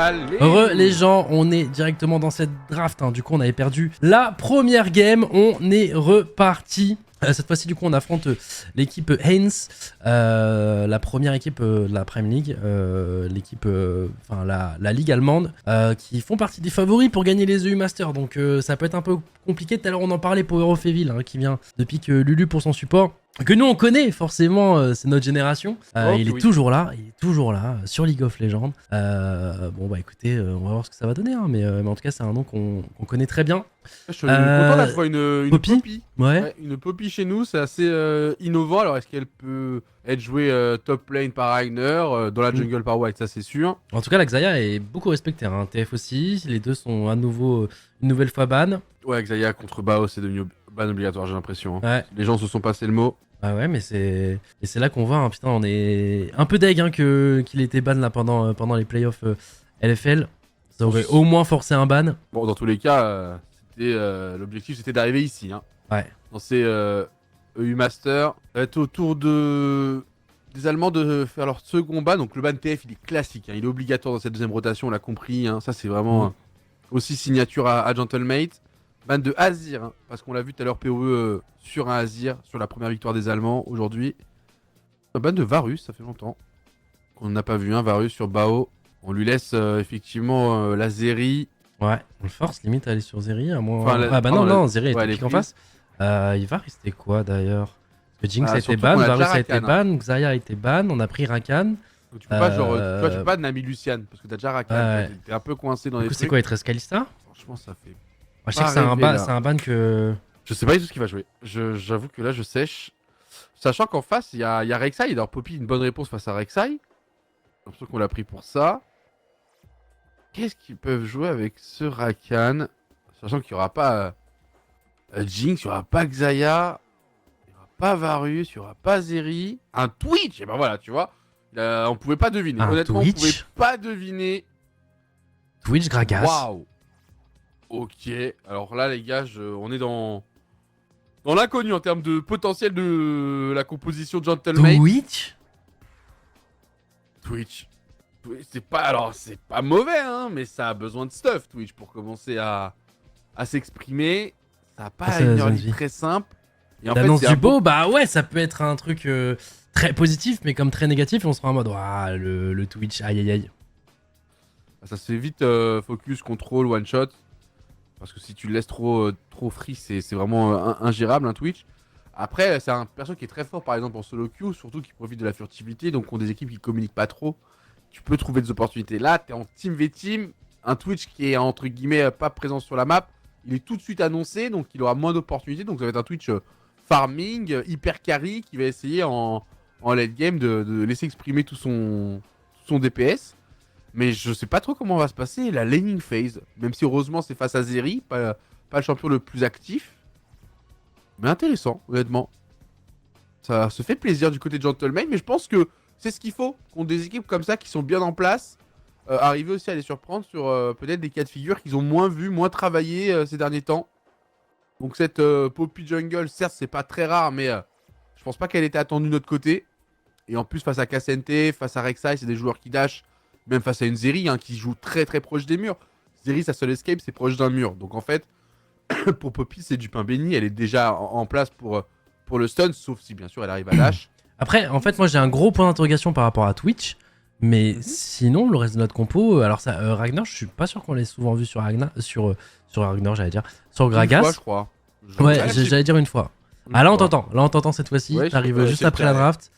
Allez. Heureux les gens, on est directement dans cette draft, hein. Du coup on avait perdu la première game, on est reparti. Cette fois-ci du coup on affronte l'équipe Haynes, la première équipe de la Prime League, l'équipe, enfin la ligue allemande, qui font partie des favoris pour gagner les EU Masters, donc ça peut être un peu compliqué. Tout à l'heure on en parlait pour Eurofeville, hein, qui vient de pique Lulu pour son support, que nous on connaît forcément, c'est notre génération. Il est toujours là, sur League of Legends. Bon bah écoutez, on va voir ce que ça va donner, hein, mais en tout cas c'est un nom qu'on connaît très bien. Je suis content là, je vois une Poppy. Ouais. Une Poppy chez nous, c'est assez innovant. Alors est-ce qu'elle peut être jouée top lane par Ragnar, dans la jungle par White, ça c'est sûr. En tout cas la Xayah est beaucoup respectée, hein. TF aussi, les deux sont à nouveau une nouvelle fois ban. Ouais, Xayah contre Bao, c'est devenu ban obligatoire, j'ai l'impression. Hein. Ouais. Les gens se sont passés le mot. Ah ouais, mais c'est là qu'on voit, hein, putain, on est un peu deg, hein, qu'il ait été ban là pendant les playoffs LFL. Ça aurait au moins forcé un ban. Bon, dans tous les cas, l'objectif c'était d'arriver ici. Hein. Ouais. Dans ces EU Master, ça va être au tour des Allemands de faire leur second ban. Donc le ban TF, il est classique, hein, il est obligatoire dans cette deuxième rotation, on l'a compris. Hein. Ça c'est vraiment aussi signature à Gentlemate. Ban de Azir, hein, parce qu'on l'a vu tout à l'heure PoE sur un Azir, sur la première victoire des Allemands aujourd'hui. Un ban de Varus, ça fait longtemps qu'on n'a pas vu un Varus sur Bao. On lui laisse effectivement la Zeri. Ouais, on le force limite à aller sur Zeri, à moins... Enfin, ah bah non, Zeri ouais, était pique en face. Il va rester quoi d'ailleurs? Parce que Jinx a été ban, Varus Varus a été ban, Xayah a été ban, on a pris Rakan. Donc tu peux pas genre, tu peux pas de Nami Lucian, parce que t'as déjà Rakan, ouais. t'es un peu coincé dans les trucs. C'est quoi, il te reste Kalista? Franchement ça fait... Moi, je sais que c'est un ban que... Je sais pas du tout ce qu'il va jouer. J'avoue que là je sèche. Sachant qu'en face il y a Rek'Sai, alors Poppy une bonne réponse face à Rek'Sai. J'ai l'impression qu'on l'a pris pour ça. Qu'est-ce qu'ils peuvent jouer avec ce Rakan? Sachant qu'il n'y aura pas Jinx, il n'y aura pas Xayah, il n'y aura pas Varus, il n'y aura pas Zeri. Un Twitch, et ben voilà, tu vois. On pouvait pas deviner. Honnêtement, on pouvait pas deviner. Twitch Gragas. Waouh. Ok, alors là les gars, on est dans l'inconnu en termes de potentiel de la composition de Gentlemate. Twitch. C'est pas mauvais, hein, mais ça a besoin de stuff, Twitch, pour commencer à s'exprimer. Ça n'a pas une early vie très simple. Et en l'annonce du beau, bah ouais, ça peut être un truc très positif, mais comme très négatif, on sera en mode, ouah, le Twitch, aïe aïe aïe. Ça se fait vite focus, contrôle, one shot. Parce que si tu le laisses trop free, c'est vraiment ingérable, un Twitch. Après, c'est un perso qui est très fort, par exemple, en solo queue, surtout qui profite de la furtivité, donc ont des équipes qui communiquent pas trop. Tu peux trouver des opportunités. Là, t'es en team v team, un Twitch qui est entre guillemets pas présent sur la map, il est tout de suite annoncé, donc il aura moins d'opportunités. Donc ça va être un Twitch farming, hyper carry, qui va essayer en late game de laisser exprimer tout son DPS. Mais je sais pas trop comment va se passer la laning phase, même si heureusement c'est face à Zeri, pas le champion le plus actif. Mais intéressant, honnêtement. Ça se fait plaisir du côté de Gentleman, mais je pense que c'est ce qu'il faut, contre des équipes comme ça qui sont bien en place. Arriver aussi à les surprendre sur peut-être des cas de figure qu'ils ont moins vu, moins travaillé ces derniers temps. Donc cette Poppy Jungle, certes c'est pas très rare, mais je pense pas qu'elle était attendue de notre côté. Et en plus face à K'Sante, face à Rek'Sai, c'est des joueurs qui dashent. Même face à une Zeri hein, qui joue très très proche des murs. Zeri, sa seule escape, c'est proche d'un mur. Donc en fait, pour Poppy, c'est du pain béni. Elle est déjà en place pour le stun, sauf si bien sûr elle arrive à dash. Après, en fait, moi j'ai un gros point d'interrogation par rapport à Twitch. Mais sinon, le reste de notre compo, alors ça, Ragnar, je suis pas sûr qu'on l'ait souvent vu sur Ragnar, sur Ragnar, j'allais dire. Sur Gragas. Une fois, je crois. Ouais, j'allais dire une fois. Là, on t'entend cette fois-ci. Ouais, t'arrives juste après la draft.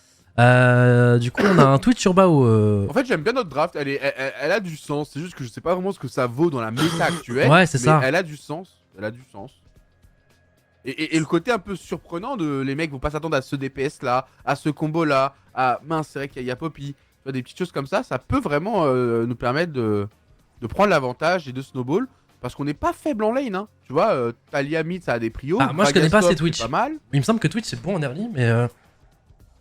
Du coup, on a un Twitch sur Bao. En fait, j'aime bien notre draft. Elle a du sens. C'est juste que je sais pas vraiment ce que ça vaut dans la méta actuelle. Ouais, c'est ça. Elle a du sens. Et le côté un peu surprenant de les mecs vont pas s'attendre à ce DPS là, à ce combo là, à mince, c'est vrai qu'il y a Poppy. Tu vois, des petites choses comme ça, ça peut vraiment nous permettre de prendre l'avantage et de snowball. Parce qu'on n'est pas faible en lane, hein. Tu vois, Talia mid ça a des prios. Moi je connais pas ces Twitch. Pas mal. Il me semble que Twitch c'est bon en early, mais.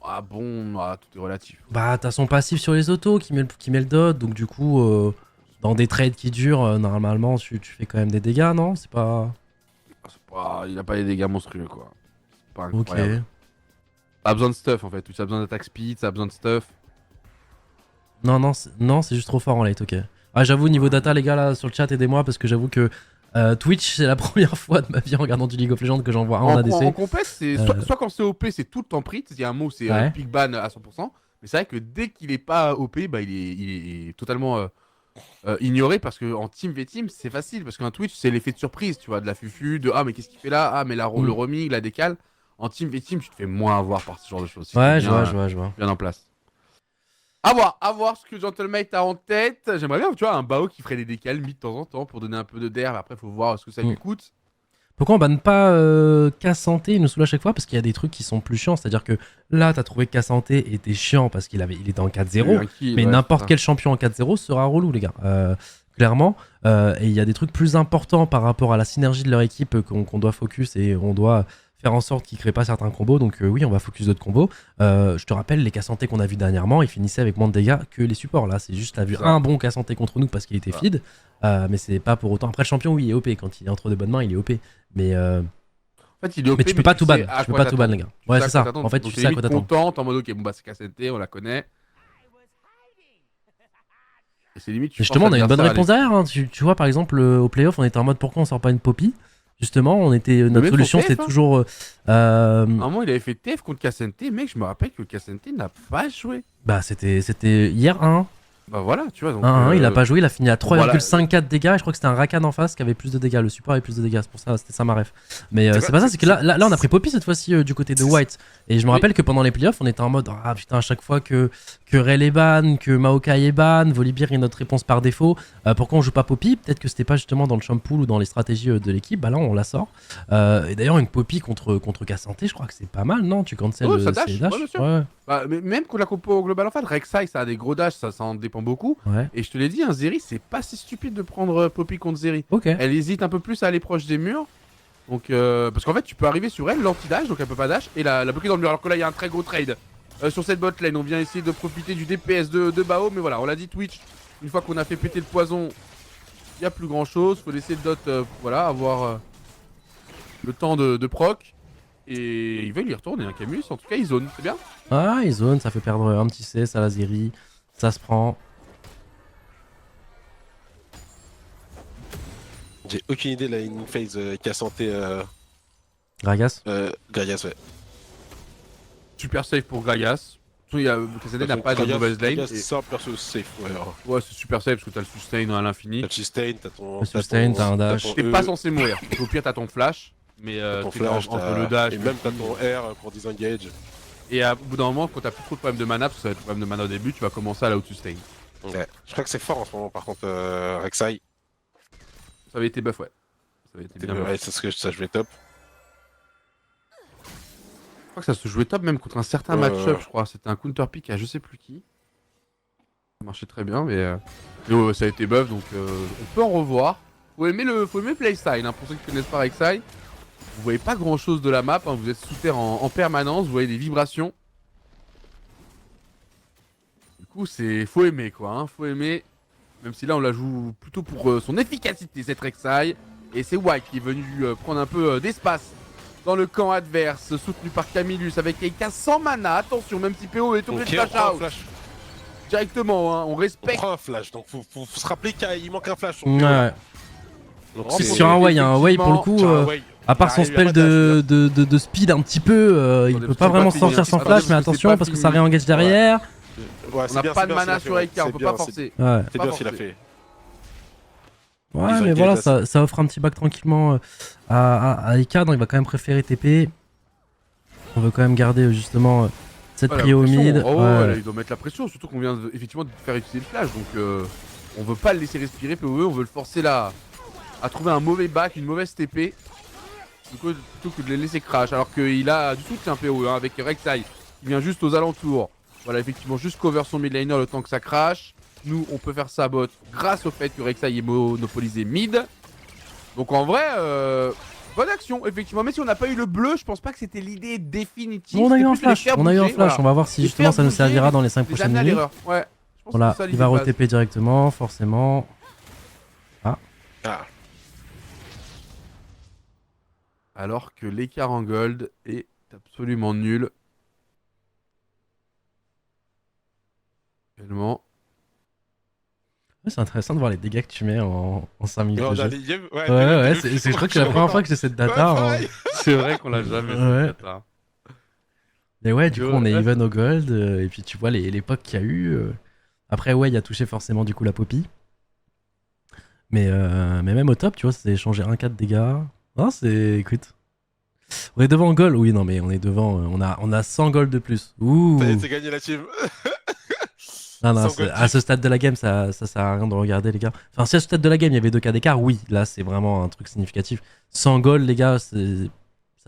Ah bon, tout est relatif. Bah t'as son passif sur les autos qui met le dot, donc du coup, dans des trades qui durent, normalement tu fais quand même des dégâts, non? C'est pas... Il a pas des dégâts monstrueux quoi. C'est pas incroyable. Ok. Ça a besoin de stuff en fait, ça a besoin d'attaque speed, ça a besoin de stuff. Non, c'est juste trop fort en late, ok. Ah, j'avoue, niveau data, les gars, là, sur le chat, aidez-moi parce que j'avoue que Twitch, c'est la première fois de ma vie en regardant du League of Legends que j'en vois un en En ADC. compète, c'est Euh, soit quand c'est OP, c'est tout le temps pris. Il y a un mot, c'est ouais. pick ban à 100%. Mais c'est vrai que dès qu'il est pas OP, bah, il est totalement ignoré parce que en team v team, c'est facile. Parce qu'un Twitch, c'est l'effet de surprise, tu vois, de la fufu, de ah, mais qu'est-ce qu'il fait là? Ah, mais le Hmm. roaming, la décale. En team v team, tu te fais moins avoir par ce genre de choses si t'es Ouais, je bien, vois, je vois, je vois. bien en place. À voir ce que Gentlemate a en tête. J'aimerais bien, tu vois, un Bao qui ferait des décales mis de temps en temps pour donner un peu de d'air. Après, faut voir ce que ça Hmm. lui coûte. Pourquoi on banne pas Cassanté, il nous saoule à chaque fois parce qu'il y a des trucs qui sont plus chiants. C'est-à-dire que là, t'as trouvé que Cassanté était chiant parce il était en Il y a eu 4-0, un kill, mais ouais, c'est n'importe ça. quel champion en 4-0 sera relou, les gars. Clairement. Et il y a des trucs plus importants par rapport à la synergie de leur équipe qu'on doit focus et on doit faire en sorte qu'ils créent pas certains combos. Donc oui, on va focus d'autres combos. Je te rappelle, les Cassanté qu'on a vu dernièrement, ils finissaient avec moins de dégâts que les supports. Là, c'est juste, t'as vu C'est un ça. bon Cassanté contre nous parce qu'il était Ça. feed. Mais c'est pas pour autant. Après, le champion, oui, il est OP. Quand il est entre de bonnes mains, il est OP. Mais, euh, En fait, il est mais OP, tu peux mais pas tu tout ban. sais à Tu peux quoi pas tout ban, t'attendre. les gars. Tu Ouais, sais à c'est quoi ça. t'attendre. En fait, Donc tu t'es sais à quoi limite t'attendre. contente en mode ok, bon bah c'est KCNT, on la connaît. Et c'est limite, tu forces Justement, on a une bonne l'adversaire à réponse laisser. derrière. Hein. Tu vois, par exemple, au playoff, on était en mode pourquoi on sort pas une Poppy. Justement, Mais notre même son solution, TF, c'était hein. toujours. À un moment, il avait fait TF contre KCNT, mec, je me rappelle que KCNT n'a pas joué. Bah, c'était hier 1. Bah voilà, tu vois, donc 1-1, il a pas joué, il a fini à bon, voilà. 3,54 dégâts. Et je crois que c'était un Rakan en face qui avait plus de dégâts. Le support avait plus de dégâts, c'est pour ça, c'était ça ma ref. Mais C'est c'est quoi pas ça, c'est que là, on a pris Poppy cette fois-ci du côté de c'est- White. Et je me Oui. rappelle que pendant les playoffs, on était en mode ah putain, à chaque fois que Rel est ban, que Maokai est ban, Volibear est notre réponse par défaut. Pourquoi on joue pas Poppy? Peut-être que c'était pas justement dans le champ pool ou dans les stratégies de l'équipe. Bah là, on la sort. Et d'ailleurs, une Poppy contre Cassanté, je crois que c'est pas mal, non? Tu cancel Oh, ça ses dash, dash? ouais, bien sûr. Ouais, Bah, mais même contre la compo globale en fait, Rek'Sai, ça a des gros dash, ça en dépend beaucoup. ouais. Et je te l'ai dit, un Zeri, c'est pas si stupide de prendre Poppy contre Zeri. Ok. Elle hésite un peu plus à aller proche des murs. Donc, parce qu'en fait, tu peux arriver sur elle, l'anti-dash, donc elle peut pas dash, et la bloquer dans le mur. Alors que là, il y a un très gros trade sur cette bot lane. On vient essayer de profiter du DPS de Bao, mais voilà, on l'a dit, Twitch, une fois qu'on a fait péter le poison, il y a plus grand chose. Faut laisser le dot, voilà, avoir le temps de proc. Et ils veulent y retourner, un Camus. En tout cas, ils zone, c'est bien. Ah, ils zone, ça fait perdre un petit C, ça la Zeri. Ça se prend. J'ai aucune idée de la inning phase qui a santé Gragas. Gragas, ouais. Super safe pour Gragas. KCD n'a pas de mauvaise lane. Gragas, c'est un perso safe, ouais. Ouais, c'est super safe parce que t'as le sustain à l'infini. T'as le sustain, t'as ton. Le sustain, t'as un dash. T'es pas censé mourir. Au pire, t'as ton flash. Mais Ton t'es flash, entre le dash. et même t'as ton R pour disengage. Et au bout d'un moment, quand t'as plus trop de problèmes de mana, parce que ça va être le problème de mana au début, tu vas commencer à la out-sustain. Ouais. Je crois que c'est fort en ce moment, par contre, Rek'Sai. Ça avait été buff, ouais. Ça avait été bien buff. Ouais, c'est ce que ça jouait top. Je crois que ça se jouait top même contre un certain match-up, je crois. C'était un counter pick à je sais plus qui. Ça marchait très bien, mais ouais, ça a été buff, donc on peut en revoir. Faut aimer playstyle, hein, pour ceux qui connaissent pas Rek'Sai. Vous voyez pas grand chose de la map, hein, vous êtes sous terre en permanence, vous voyez des vibrations. Du coup, faut aimer quoi, hein, faut aimer. Même si là on la joue plutôt pour son efficacité cette Rek'Sai. Et c'est White qui est venu prendre un peu d'espace dans le camp adverse, soutenu par Camillus avec Keika sans mana. Attention, même si PO est obligé de Ok, on flash prend un out flash. directement, hein, on On respecte. prend un flash, donc faut se rappeler qu'il manque un flash. Ouais. Donc C'est Sur un way, un way pour le coup. Sur un way. À part son Ah, il y a pas spell de de speed un petit peu, il Attendez, peut parce pas que vraiment c'est pas sortir fini, son hein. flash, mais Attendez, parce que c'est attention pas parce que fini. ça réengage derrière. Ouais, On n'a pas de mana sur Eka, on peut pas forcer. forcer. Ouais, C'est Pas bien ce qu'il a forcé. fait. ouais Ils ont mais été voilà, là, ça offre un petit back tranquillement à Eka, donc il va quand même préférer TP. On veut quand même garder justement cette Ouais, la prio au pression. mid. Oh, Ouais. ouais, il doit mettre la pression, surtout qu'on vient effectivement de faire utiliser le flash, donc on veut pas le laisser respirer PoE, on veut le forcer là à trouver un mauvais back, une mauvaise TP, plutôt que de le laisser crash, alors qu'il a du soutien PoE hein, avec Rek'Sai qui vient juste aux alentours. Voilà, effectivement, juste cover son mid laner le temps que ça crash. Nous, on peut faire ça bot grâce au fait que Rek'Sai est monopolisé mid. Donc en vrai, bonne action, effectivement. Mais si on n'a pas eu le bleu, je pense pas que c'était l'idée définitive. Bon, on a eu C'était un plus de les flash, faire on a eu un bouger, flash, voilà. on va voir si Les justement faire ça nous bouger, servira dans les 5 les prochaines amener à minutes. l'erreur. Ouais. Je pense Voilà, que c'est ça il l'idée va de base. re-TP directement, forcément. Ah, Alors que l'écart en gold est absolument nul. Tellement. Ouais, c'est intéressant de voir les dégâts que tu mets en 5 minutes Mais de on jeu. a les games. Ouais, je crois que c'est la première fois que j'ai cette data. Ouais, pareil. C'est vrai qu'on l'a jamais Ouais. fait. Ça. Mais ouais, du coup, on est Ouais, even au gold. Et puis, tu vois l'époque qu'il y a eu. Après, ouais, il a touché forcément du coup la Poppy. Mais même au top, tu vois, c'est changé 1-4 dégâts. Non, c'est. Écoute. On est devant en gold. Oui, non, mais on est devant. On a 100 gold de plus. Ouh. Ça y est, c'est gagné la team. Non, Sans gold à ce stade de la game, ça sert à rien de regarder, les gars. Enfin, si à ce stade de la game, il y avait 2 cas d'écart, oui, là, c'est vraiment un truc significatif. 100 gold, les gars, ça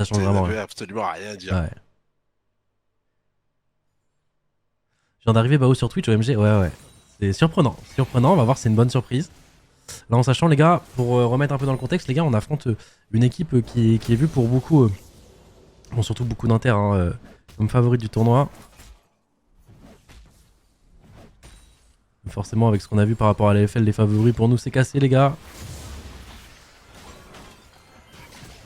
change vraiment. Ça Rien. veut absolument rien dire. Ouais. Je viens d'arriver Bao sur Twitch au MG, ouais. C'est surprenant, on va voir, c'est une bonne surprise. Là, en sachant, les gars, pour remettre un peu dans le contexte, les gars, on affronte une équipe qui est vue pour beaucoup, bon, surtout beaucoup d'Inter, hein, comme favori du tournoi. Forcément, avec ce qu'on a vu par rapport à la LFL, les favoris pour nous, c'est cassé, les gars.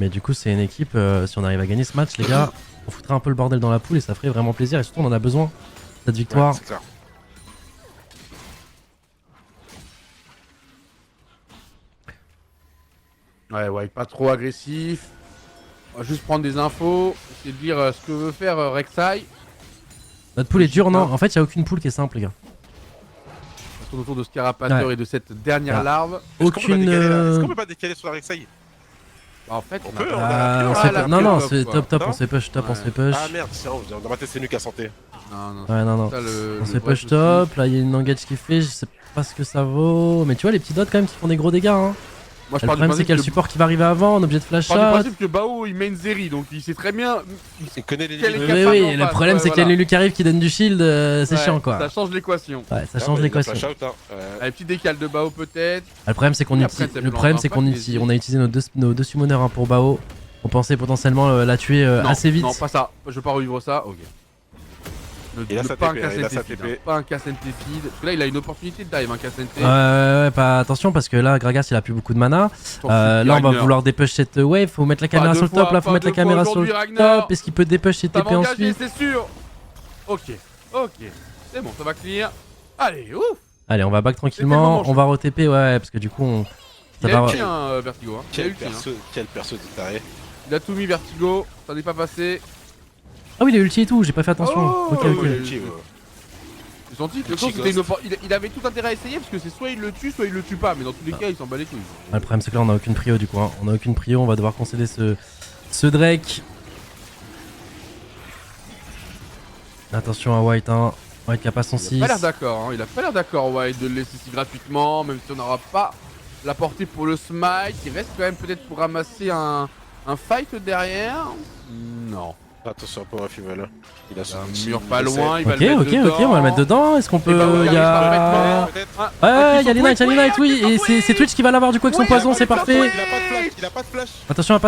Mais du coup, c'est une équipe, si on arrive à gagner ce match, les gars, on foutrait un peu le bordel dans la poule et ça ferait vraiment plaisir. Et surtout, on en a besoin, cette victoire. Ouais, c'est clair. Ouais, pas trop agressif. On va juste prendre des infos, essayer de dire ce que veut faire Rek'Sai. Notre poule est dure, non? En fait, il n'y a aucune poule qui est simple, les gars. On tourne autour de Scarapateur Ouais. et de cette dernière Ah. larve. Aucune. Est-ce qu'on peut pas décaler sur la Rek'Sai? Bah, en fait, On a peut, pas- on a Ah, on la se pure, fait la pas- Non, pure non, top, c'est quoi. top, Non on se fait push, top, on se Ouais. fait push. Ah merde, dans ma tête, c'est Nuka santé. Non. Ouais, non. Ça, On se fait push top, là il y a une engage qui fait, je sais pas ce que ça vaut. Mais tu vois, les petits dots quand même qui font des gros dégâts. Hein. Moi, je Le pars du problème, c'est qu'il y a le principe que- support qui va arriver avant, on est obligé de flash je pars du shot. principe que Bao il main Zeri, donc il sait très bien. Il connaît les Quel est limites. Oui, capable en oui, le face, problème ouais, c'est qu'il y a voilà. Lulu qui arrive qui donne du shield, c'est Ouais, chiant quoi. Ça change l'équation. Ouais, ça Ah, change bah, l'équation. flash out, hein. Allez, petit décal de Bao peut-être. Ah, le problème c'est qu'on Oui, après, utilise, c'est le plan problème un c'est pack, qu'on mais utilise, on a utilisé nos deux summoners hein, pour Bao. On pensait potentiellement la tuer Non, assez vite. Non, pas ça. Je veux pas revivre ça. Ok. Il a sa pas un TP, il a sa Cassentefid, TP. hein. Pas un Cassentefid. Parce que là, il a une opportunité de dive, un Cassente. Ouais, pas attention parce que là, Gragas il a plus beaucoup de mana. Là, on va vouloir dépush cette wave. Faut mettre la caméra sur le top. Là, faut mettre la caméra sur le top. Est-ce qu'il peut dépush ses Ça TP va engager, ensuite? c'est sûr. Ok. C'est bon, ça va clear. Allez, ouf. Allez, on va back C'était tranquillement. le moment On va re-TP, ouais, parce que du coup, on. Il Ça a va. eu un Vertigo. Hein. Il a eu Quel le tien, hein. perso de taré. Il a tout mis Vertigo. Ça n'est pas passé. Ah oui, il a ulti et tout, j'ai pas fait attention. Oh, Ok, oui, ok. oui. J'ai senti que le Petit coup, c'était ghost. il avait tout intérêt à essayer parce que c'est soit il le tue, soit il le tue pas. Mais dans tous les cas, il s'en bat les couilles. Ah, le problème, c'est que là, on a aucune prio du coup. Hein. On a aucune prio, on va devoir concéder ce Drake. Attention à White, hein. White qui a pas son 6. Il a pas l'air d'accord, hein. Il a pas l'air d'accord, White, de le laisser si gratuitement, même si on n'aura pas la portée pour le smite. Il reste quand même peut-être pour ramasser un fight derrière. Non. Attention pour un female. Il a son Un petit mur pas essai. loin, il va Ok, le mettre ok, dedans. on va le mettre dedans. Est-ce qu'on peut. bah, Il y a. Peut-être. Ouais, il y a les Knights, oui. Et c'est Twitch qui va l'avoir du coup avec son poison, c'est parfait. Il a pas de flash. Attention,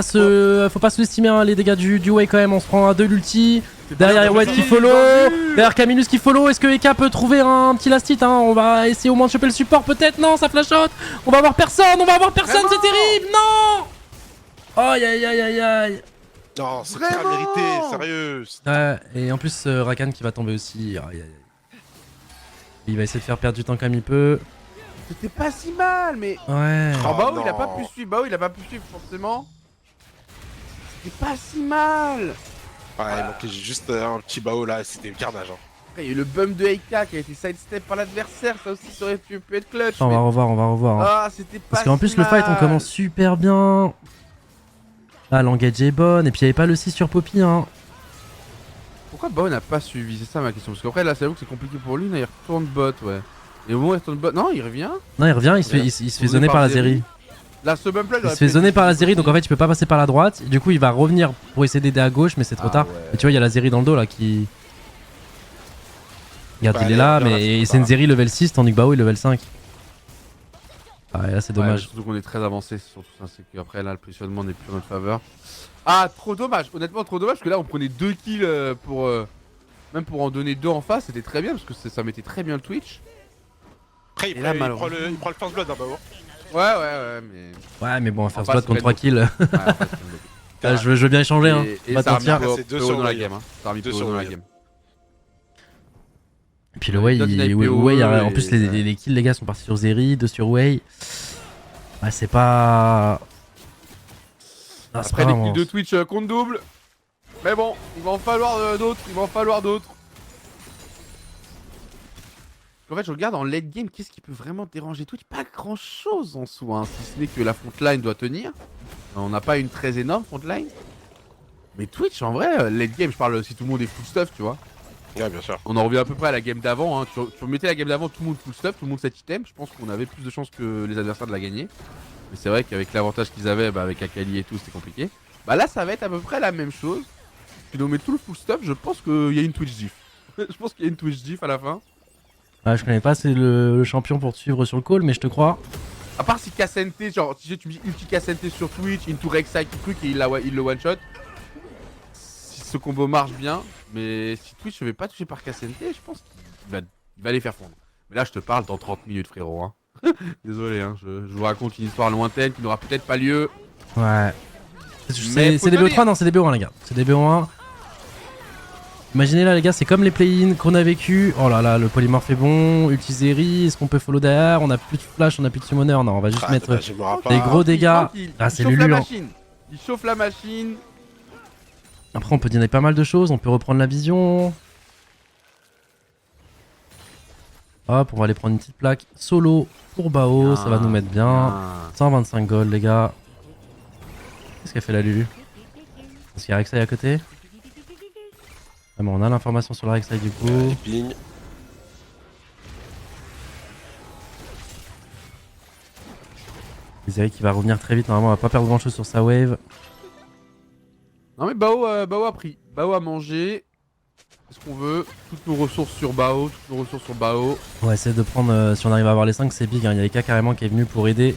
faut pas sous-estimer hein, les dégâts du Way quand même. On se prend à 2 l'ulti. Derrière White qui follow. Derrière Camillus qui follow. Est-ce que Eka peut trouver un petit last hit hein? On va essayer au moins de choper le support peut-être. Non, ça flash out. On va avoir personne, c'est terrible. Non. Aïe aïe aïe aïe aïe. Non, c'est Vraiment pas mérité, sérieux. Ouais, et en plus Rakan qui va tomber aussi. Aïe, aïe, aïe. Il va essayer de faire perdre du temps comme il peut. C'était pas si mal, mais. Ouais. Oh, Bao, il a non. pas pu suivre. Bao, il a pas pu suivre forcément. C'était pas si mal. Ouais, il manquait juste un petit bao là, c'était le carnage. Hein. Après, il y a eu le bump de Eika qui a été sidestep par l'adversaire. Ça aussi, ça aurait pu être clutch. On va mais- revoir. Hein. Ah, c'était pas Parce qu'en si plus le fight on mal. commence super bien. Ah, l'engage est bonne. Et puis il n'y avait pas le 6 sur Poppy. Hein. Pourquoi Bao n'a pas suivi? C'est ça ma question. Parce qu'après, là, c'est là que c'est compliqué pour lui. Là, il retourne bot, ouais. Et au moment où il retourne bot. Non, il revient. Non, il revient, il se fait zoner par la Zeri. Là, ce bump là, Il se fait zoner par la Zeri, donc en fait, il peut pas passer par la droite. Du coup, il va revenir pour essayer d'aider à gauche, mais c'est trop tard. Et tu vois, il y a la Zeri dans le dos là qui. Regarde, Bah, il est là, allez, mais là, c'est une Zeri level 6, tandis que Bao est level 5. Ah, et là, c'est Ouais, dommage. surtout qu'on est très avancé. Surtout ça, c'est qu'après, là, le positionnement n'est plus en notre faveur. Ah, trop dommage. Honnêtement, trop dommage. Parce que là, on prenait 2 kills pour. Même pour en donner 2 en face, c'était très bien. Parce que ça mettait très bien le Twitch. Après, Et là, il prend malheureusement. le first blood, hein, bao. Ouais, mais. Ouais, mais bon, faire pas spot se contre mettre 3 kills. Ouais, après, c'est Ah, je veux bien échanger, hein. Et Pas ça a mentir. remis C'est deux PO sur dans la Wii. game. Hein. Ça a remis Deux PO sur dans la Wii. game. Et puis le Wei, en plus les kills les gars sont partis sur Zeri, 2 sur Wei. Ouais, c'est pas... Ah, c'est Après pas les vraiment- kills de Twitch compte double. Mais bon, il va en falloir d'autres, En fait, je regarde en late game, qu'est-ce qui peut vraiment déranger Twitch? Pas grand chose en soi, hein, si ce n'est que la frontline doit tenir. On n'a pas une très énorme frontline. Mais Twitch, en vrai, late game, je parle si tout le monde est full stuff, tu vois. Ouais, bien sûr. On en revient à peu près à la game d'avant. Hein. Tu mettais la game d'avant, tout le monde full stuff, tout le monde 7 items. Je pense qu'on avait plus de chances que les adversaires de la gagner. Mais c'est vrai qu'avec l'avantage qu'ils avaient, avec Akali et tout, c'était compliqué. Bah là, ça va être à peu près la même chose. Si on met tout le full stuff, je pense qu'il y a une Twitch diff. Je pense qu'il y a une Twitch diff à la fin. Ouais, je connais pas, c'est le champion pour te suivre sur le call, mais je te crois. À part si Cassente, genre, si tu me dis ulti Cassente sur Twitch, into Rek'Sai, truc et il le one shot. Si ce combo marche bien, mais si Twitch ne fait pas toucher par Cassente, je pense qu'il va les faire fondre. Mais là, je te parle dans 30 minutes, frérot. Hein. Désolé, hein, je vous raconte une histoire lointaine qui n'aura peut-être pas lieu. Ouais. Mais C'est des BO3, non, c'est des BO1, les gars. C'est des BO1. Imaginez là, les gars, c'est comme les play-in qu'on a vécu. Oh là là, le polymorphe est bon. Ultizeri, est-ce qu'on peut follow derrière? On a plus de flash, on a plus de summoner. Non, on va juste mettre des gros dégâts. Ah, c'est Lulu. Il chauffe la machine. Après, on peut dîner pas mal de choses. On peut reprendre la vision. Hop, on va aller prendre une petite plaque solo pour Bao. Ça va nous mettre bien. 125 gold, les gars. Qu'est-ce qu'elle fait la Lulu? Est-ce qu'il y a Rek'Sai à côté? Ah bon, on a l'information sur la Rek'Sai du coup. Ping. Zeri qui va revenir très vite. Normalement, on va pas perdre grand chose sur sa wave. Non mais Bao a pris. Bao a mangé. Qu'est-ce qu'on veut? Toutes nos ressources sur Bao. On va essayer de prendre, si on arrive à avoir les 5, c'est big. Hein. Il y a les cas carrément qui est venu pour aider.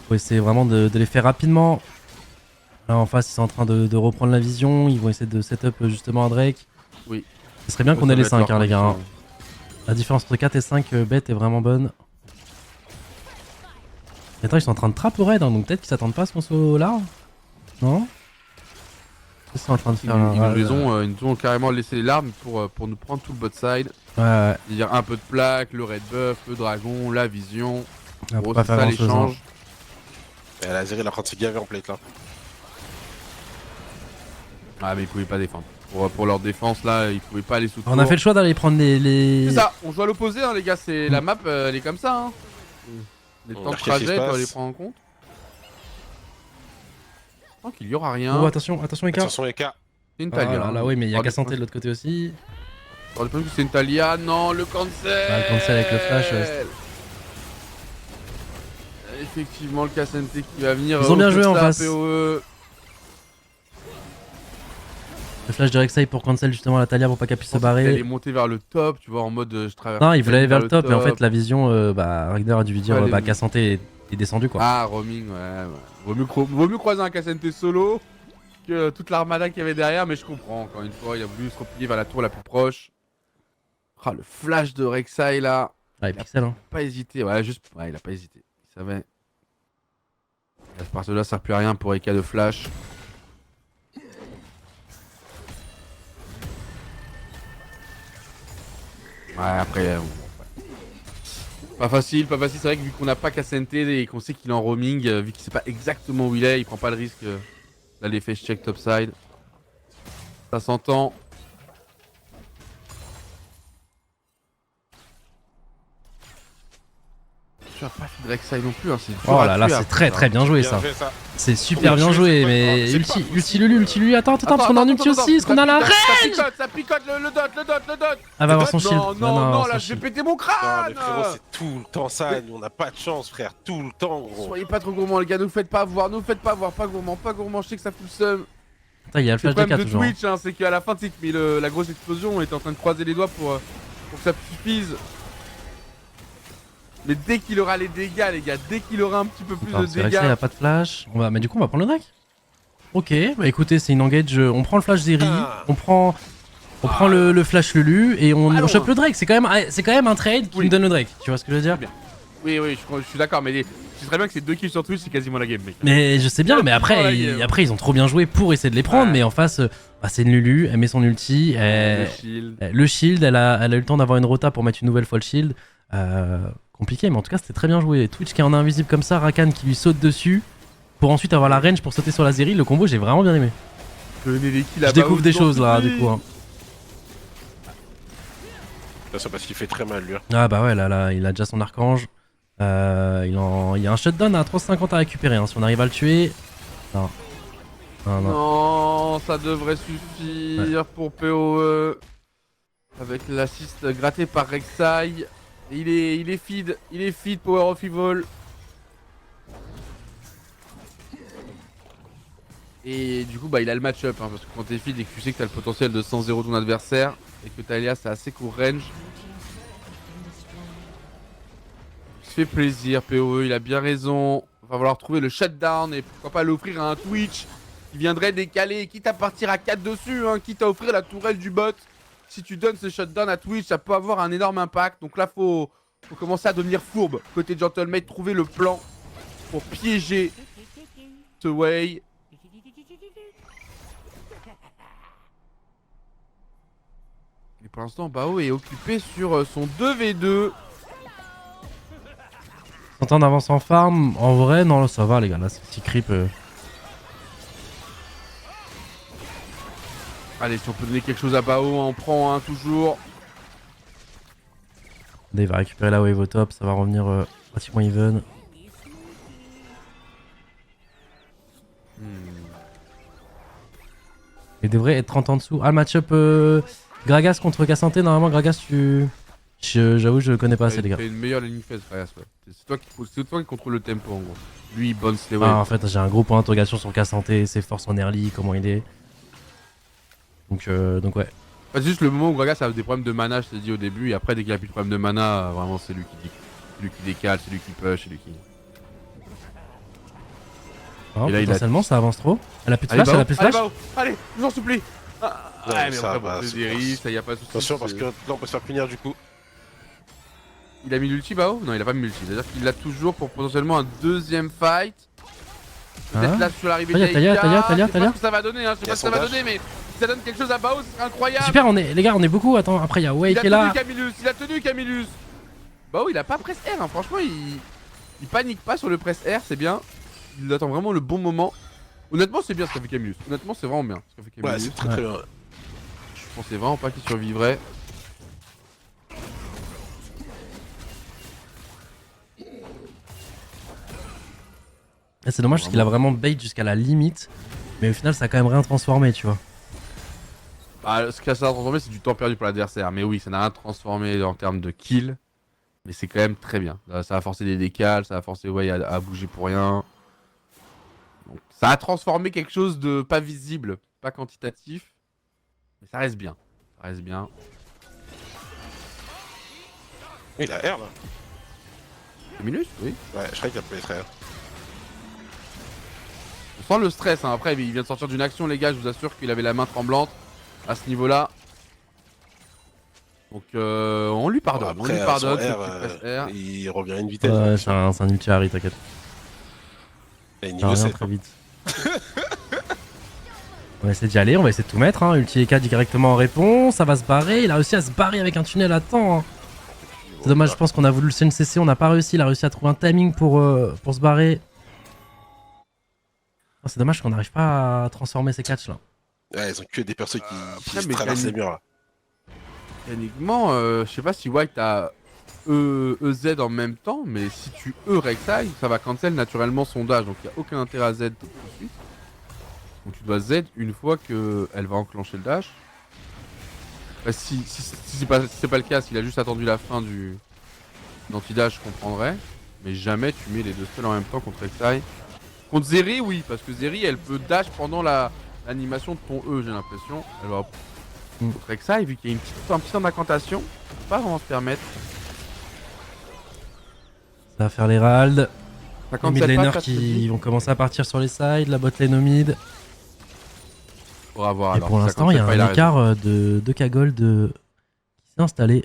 Faut essayer vraiment de les faire rapidement. Là en face, ils sont en train de reprendre la vision. Ils vont essayer de setup justement un Drake. Oui. Ce serait bien qu'on ait les 5, hein, les gars. Hein. La différence entre 4 et 5 bêtes est vraiment bonne. Et attends, ils sont en train de trap au raid, hein, donc peut-être qu'ils s'attendent pas à ce qu'on soit là. Non? Qu'est-ce qu'ils sont en train de faire là? Ils nous ont carrément laissé les larmes pour nous prendre tout le bot side. Ouais. C'est-à-dire un peu de plaque, le red buff, le dragon, la vision. On Gros, peut pas c'est faire ça grand chose. l'échange. Et la Zeri, elle est en train de se gaver en plate là. Ah mais ils pouvaient pas défendre. Pour leur défense là, ils pouvaient pas aller sous On a fait le choix d'aller prendre les... C'est ça, on joue à l'opposé hein les gars, c'est la map elle est comme ça hein. Les temps de Qu'est-ce qui trajet, se tu dois passe les prendre en compte. Je pense qu'il y aura rien. Oh attention, attention Eka. Attention, Eka. C'est une Ah Talia. là là, oui mais il y a Cassante de l'autre côté aussi. On que c'est une Talia, non le cancel. Ah, le cancel avec le flash. Effectivement le Cassante qui va venir. Ils ont bien joué en face. POE. Le flash de Rek'Sai pour cancel justement la Talia pour pas qu'elle puisse se Elle barrer. est montée vers le top, tu vois, en mode je traverse. Non, il voulait aller vers le top, mais en fait la vision, Ragnar a dû lui dire Cassante est descendu quoi. Ah, roaming, ouais. Vaut mieux croiser un Cassante solo que toute l'armada qu'il y avait derrière, mais je comprends, encore une fois, il a voulu se replier vers la tour la plus proche. Ah, le flash de Rek'Sai là. Ah, et Pixel, hein. Pas hésité, ouais, il a pas hésité. Il savait. À partir de là, ça sert plus à rien pour Eka de flash. Ouais, après. Pas facile, c'est vrai que vu qu'on n'a pas Cassante et qu'on sait qu'il est en roaming, vu qu'il sait pas exactement où il est prend pas le risque d'aller face check topside. Ça s'entend. Tu as pas fait de Rek'Sai non plus, hein, c'est dur Oh à là là, tuer c'est après, très ça. très bien joué ça. C'est super bien joué, mais ulti Lulu, attends, parce qu'on a un ulti aussi, est-ce qu'on a la range? Ça picote le dot. Elle va avoir son shield. Non, là son je vais shield. péter mon Non, crâne. mais frérot, c'est tout le temps ça. Nous, on n'a pas de chance, frère. Tout le temps, gros. Soyez pas trop gourmands les gars, ne vous faites pas voir, pas gourmand, je sais que ça fout le seum. Attends, il y a le Le flash de problème 4 de toujours. Twitch, hein, c'est qu'à la fin, tu sais que la grosse explosion, on était en train de croiser les doigts pour que ça suffise. Mais dès qu'il aura les dégâts, les gars, dès qu'il aura un petit peu plus de Rek'Sai il dégâts. a pas de flash. Mais du coup, on va prendre le Drake. Ok, bah écoutez, c'est une engage. On prend le flash Zeri, on prend le flash Lulu et on chope le Drake. C'est quand même un trade qui nous donne le Drake. Tu vois ce que je veux dire? Oui, je suis d'accord, mais c'est très bien que c'est 2 kills sur Twitch, c'est quasiment la game, mec. Mais je sais bien, mais après ils ont trop bien joué pour essayer de les prendre, Ouais. mais en face, c'est une Lulu, elle met son ulti, Le shield. le shield, elle a eu le temps d'avoir une rota pour mettre une nouvelle fois le shield. Compliqué, mais en tout cas c'était très bien joué. Twitch qui est en invisible comme ça, Rakan qui lui saute dessus, pour ensuite avoir la range pour sauter sur la Zeri, le combo j'ai vraiment bien aimé. Je découvre des choses là, du coup. Hein. C'est parce qu'il fait très mal, lui. Ah bah ouais, là, il a déjà son archange. Il y a un shutdown à 350 à récupérer, hein, si on arrive à le tuer. Non. Non, ça devrait suffire pour PoE. Avec l'assist gratté par Rek'Sai. Il est feed, Power of Evil. Et du coup, bah, il a le match-up, hein, parce que quand t'es feed et que tu sais que t'as le potentiel de 100-0 ton adversaire, et que Talia c'est assez court range, il se fait plaisir, PoE, il a bien raison. Va falloir trouver le shutdown et pourquoi pas l'offrir à un Twitch qui viendrait décaler, quitte à partir à 4 dessus, hein, quitte à offrir la tourelle du bot. Si tu donnes ce shutdown à Twitch, ça peut avoir un énorme impact. Donc là, faut commencer à devenir fourbe. Côté Gentlemate, trouver le plan pour piéger ce Wei. Et pour l'instant, Bao est occupé sur son 2v2. 100 ans d'avance en farm, en vrai, non, ça va les gars, là, c'est petit creep. Allez, si on peut donner quelque chose à Bao, on prend un toujours. Il va récupérer la wave au top, ça va revenir pratiquement even. Il devrait être 30 en dessous. Ah, le match-up Gragas contre Cassante, normalement, Gragas, j'avoue, je le connais pas assez, les gars. C'est une meilleure ligne phase, Gragas, ouais. C'est toi qui contrôle le tempo, en gros. Lui, il bounce les Ah, waves. en fait, j'ai un gros point d'interrogation sur Cassante, ses forces en early, comment il est. Donc ouais. C'est juste le moment où Gragas a des problèmes de mana, je t'ai dit au début, et après, dès qu'il a plus de problème de mana, vraiment, c'est lui qui dit. C'est lui qui décale, c'est lui qui push, c'est lui qui. Oh, Et là, potentiellement, ça avance trop. Elle a plus de flash, elle a plus de flash. Allez, je vous en supplie. Ouais, Ouais, mais ça après, va, bon, c'est c'est des risques, ça y a pas de soucis. Attention, parce que là, on peut se faire punir du coup. Il a mis l'ulti, Bao? Non, il a pas mis l'ulti. C'est-à-dire qu'il l'a toujours pour potentiellement un deuxième fight. Peut-être Hein là sur l'arrivée Oh, y a Talia, Je sais Talia. pas ce que ça va donner, hein. Je sais pas ce que ça va donner, mais si ça donne quelque chose à Bao, ce serait incroyable. Super, les gars, on est beaucoup. Attends, après, il y a Wei qui est là. Il a tenu Camillus. Bao, il a pas press R, hein. Franchement, il panique pas sur le press R, c'est bien. Il attend vraiment le bon moment. Honnêtement, c'est bien ce qu'a fait Camillus. Honnêtement, c'est vraiment bien ce qu'a fait Camillus. Ouais, c'est très très bien. Je pensais vraiment pas qu'il survivrait. C'est dommage parce qu'il a vraiment bait jusqu'à la limite. Mais au final, ça a quand même rien transformé, tu vois. Bah, ce que ça a transformé, c'est du temps perdu pour l'adversaire. Mais oui, ça n'a rien transformé en termes de kill. Mais c'est quand même très bien. Ça a forcé des décals, ça a forcé Wei à bouger pour rien. Donc, ça a transformé quelque chose de pas visible, pas quantitatif. Mais ça reste bien. Ça reste bien. Il a R là. Minus, oui. Ouais, je croyais qu'il a pas les frères. On sent le stress, hein. Après il vient de sortir d'une action les gars, je vous assure qu'il avait la main tremblante à ce niveau là. Donc on lui pardonne, Bon, après, on lui pardonne, son ce R, petit press R. il revient à une vitesse. Ouais, c'est un ulti Harry, t'inquiète. Il est Ça niveau revient 7. très vite. On va essayer d'y aller, on va essayer de tout mettre. Hein. Ulti EK directement en réponse, ça va se barrer. Il a réussi à se barrer avec un tunnel à temps. Hein. C'est dommage, je pense qu'on a voulu le CNCC, on n'a pas réussi. Il a réussi à trouver un timing pour se barrer. Oh, c'est dommage qu'on n'arrive pas à transformer ces catchs là. Ouais, ils ont que des persos qui mais traversent les murs là. Mécaniquement, je sais pas si White a EZ en même temps, mais si tu Rek'Sai, ça va cancel naturellement son dash, donc il n'y a aucun intérêt à Z tout de suite. Donc tu dois Z une fois qu'elle va enclencher le dash. Bah, si c'est pas le cas, s'il a juste attendu la fin du anti-dash, je comprendrais. Mais jamais tu mets les deux spells en même temps contre Rek'Sai. Contre Zeri, oui, parce que Zeri, elle peut dash pendant l'animation de ton E, j'ai l'impression. Elle va... Contre Rek'Sai, vu qu'il y a un petit temps d'incantation, on peut pas vraiment se permettre. Ça va faire l'Herald. Les 57 mid laners pas, qui vont commencer à partir sur les sides, la bot lane au mid. Faudra voir, Et alors, pour l'instant, il y a un écart de 2K gold qui s'est installé.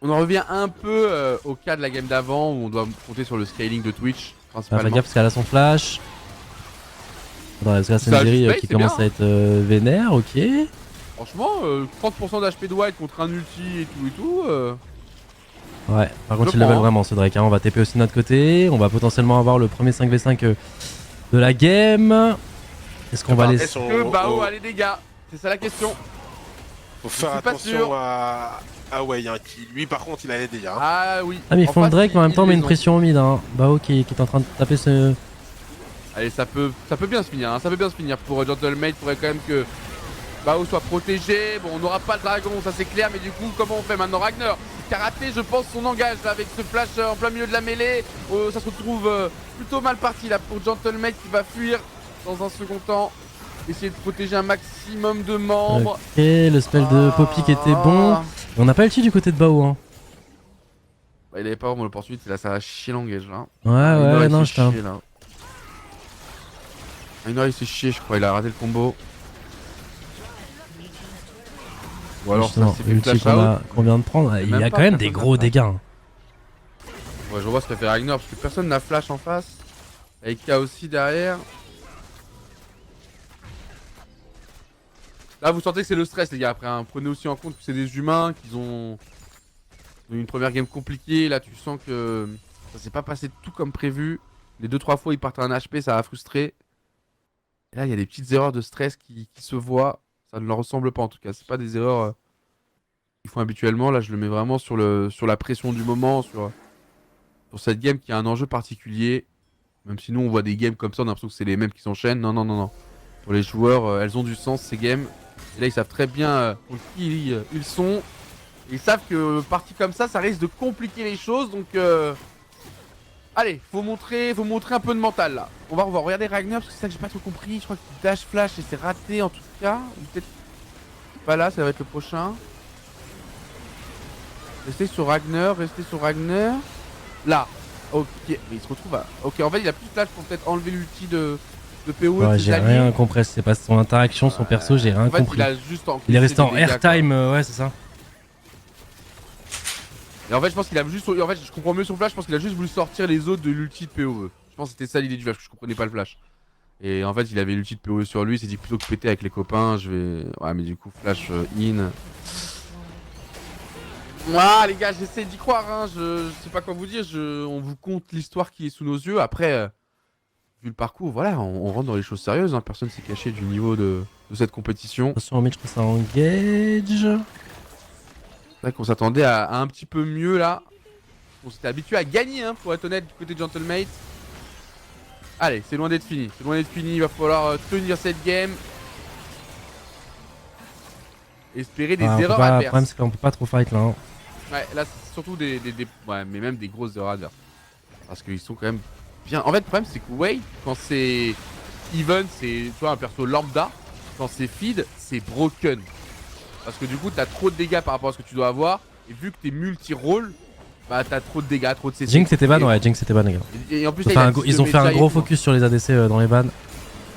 On en revient un peu au cas de la game d'avant où on doit compter sur le scaling de Twitch Ah, fais principalement. gaffe parce qu'elle a son flash. Attends, parce que là, c'est une Ça, série juste qui c'est commence bien. à être vénère, ok. Franchement, 30% d'HP de White contre un ulti et tout. Ouais, par contre, Je il level prends, hein. vraiment ce Drake. Hein. On va TP aussi de notre côté. On va potentiellement avoir le premier 5v5 de la game. Est-ce qu'on va Enfin, laisser. Est-ce que Bao a les dégâts? C'est ça la question. Faut faire suis pas attention sûr. à Wei, hein, qui lui par contre il a les dégâts. Hein. Ah oui. Ah, mais ils En font le face, Drake, mais en même temps, on met les une ont. pression au mid. Hein. Bao qui est en train de taper ce. Allez, ça peut bien se finir. Hein. Ça peut bien se finir pour Gentlemate. Il faudrait quand même que Bao soit protégé. Bon, on n'aura pas le dragon, ça c'est clair. Mais du coup, comment on fait maintenant? Ragnar qui a raté, je pense, son engage là, avec ce flash en plein milieu de la mêlée. Ça se retrouve plutôt mal parti là pour Gentlemate qui va fuir dans un second temps. Essayer de protéger un maximum de membres. Ok, le spell de Poppy qui était bon. On n'a pas le du côté de Bao. Hein. Bah, il avait pas vraiment l'opportunité, là ça va chier l'engage là. Ouais, Il non, s'est je t'en. chié là. Ainor il s'est chié, je crois, il a raté le combo. Ou alors ça s'est fait L'ulti flash out. qu'on vient de prendre, il même a pas, quand même des personne gros n'a dégâts. Hein. Ouais, je vois ce qu'a fait Ragnar parce que personne n'a flash en face. Avec K aussi derrière. Là vous sentez que c'est le stress les gars après, hein. Prenez aussi en compte que c'est des humains, qu'ils ont eu une première game compliquée. Là tu sens que ça s'est pas passé tout comme prévu. Les 2-3 fois ils partent à un HP, ça a frustré. Et là il y a des petites erreurs de stress qui se voient. Ça ne leur ressemble pas en tout cas, c'est pas des erreurs qu'ils font habituellement. Là je le mets vraiment sur la pression du moment, sur cette game qui a un enjeu particulier. Même si nous on voit des games comme ça, on a l'impression que c'est les mêmes qui s'enchaînent. Non, non, non, non. Pour les joueurs, elles ont du sens ces games. Et là ils savent très bien contre qui ils sont. Et ils savent que partie comme ça risque de compliquer les choses. Donc allez, faut montrer un peu de mental là. On va regarder Ragnar parce que c'est ça que j'ai pas trop compris. Je crois qu'il dash flash et c'est raté en tout cas. Ou peut-être pas là, ça va être le prochain. Restez sur Ragnar. Là. Ok, mais il se retrouve à... Ok, en fait il a plus de flash pour peut-être enlever l'ulti de PoE. Ouais, j'ai rien compris, c'est pas son interaction, son perso, j'ai rien compris. Il est resté en airtime, ouais, c'est ça. Et en fait, je pense qu'il a juste. En fait, je comprends mieux son flash, je pense qu'il a juste voulu sortir les autres de l'ulti de PoE. Je pense que c'était ça l'idée du flash, que je comprenais pas le flash. Et en fait, il avait l'ulti de PoE sur lui, il s'est dit plutôt que péter avec les copains, je vais. Ouais, mais du coup, flash in. Ah, les gars, j'essaie d'y croire, hein. Je sais pas quoi vous dire, on vous conte l'histoire qui est sous nos yeux. Après, vu le parcours, voilà, on rentre dans les choses sérieuses, hein. Personne s'est caché du niveau de cette compétition. Attention, au mid, je crois que ça engage. C'est vrai qu'on s'attendait à un petit peu mieux là. On s'était habitué à gagner, hein, pour être honnête, du côté de Gentlemate. Allez, c'est loin d'être fini. Il va falloir tenir cette game. Espérer des erreurs Le adverses. problème, c'est qu'on peut pas trop fight là. Hein. Ouais, là, c'est surtout ouais, mais même des grosses erreurs adverses. Parce qu'ils sont quand même bien. En fait, le problème, c'est que Wei, quand c'est even, c'est tu vois, un perso lambda. Quand c'est feed, c'est broken. Parce que du coup, t'as trop de dégâts par rapport à ce que tu dois avoir. Et vu que t'es multi-role, bah t'as trop de dégâts, trop de CC. Jinx c'était ban, ouais, Jinx c'était ban, les gars. Et en plus, Ils ont fait un gros focus sur les ADC dans les bans.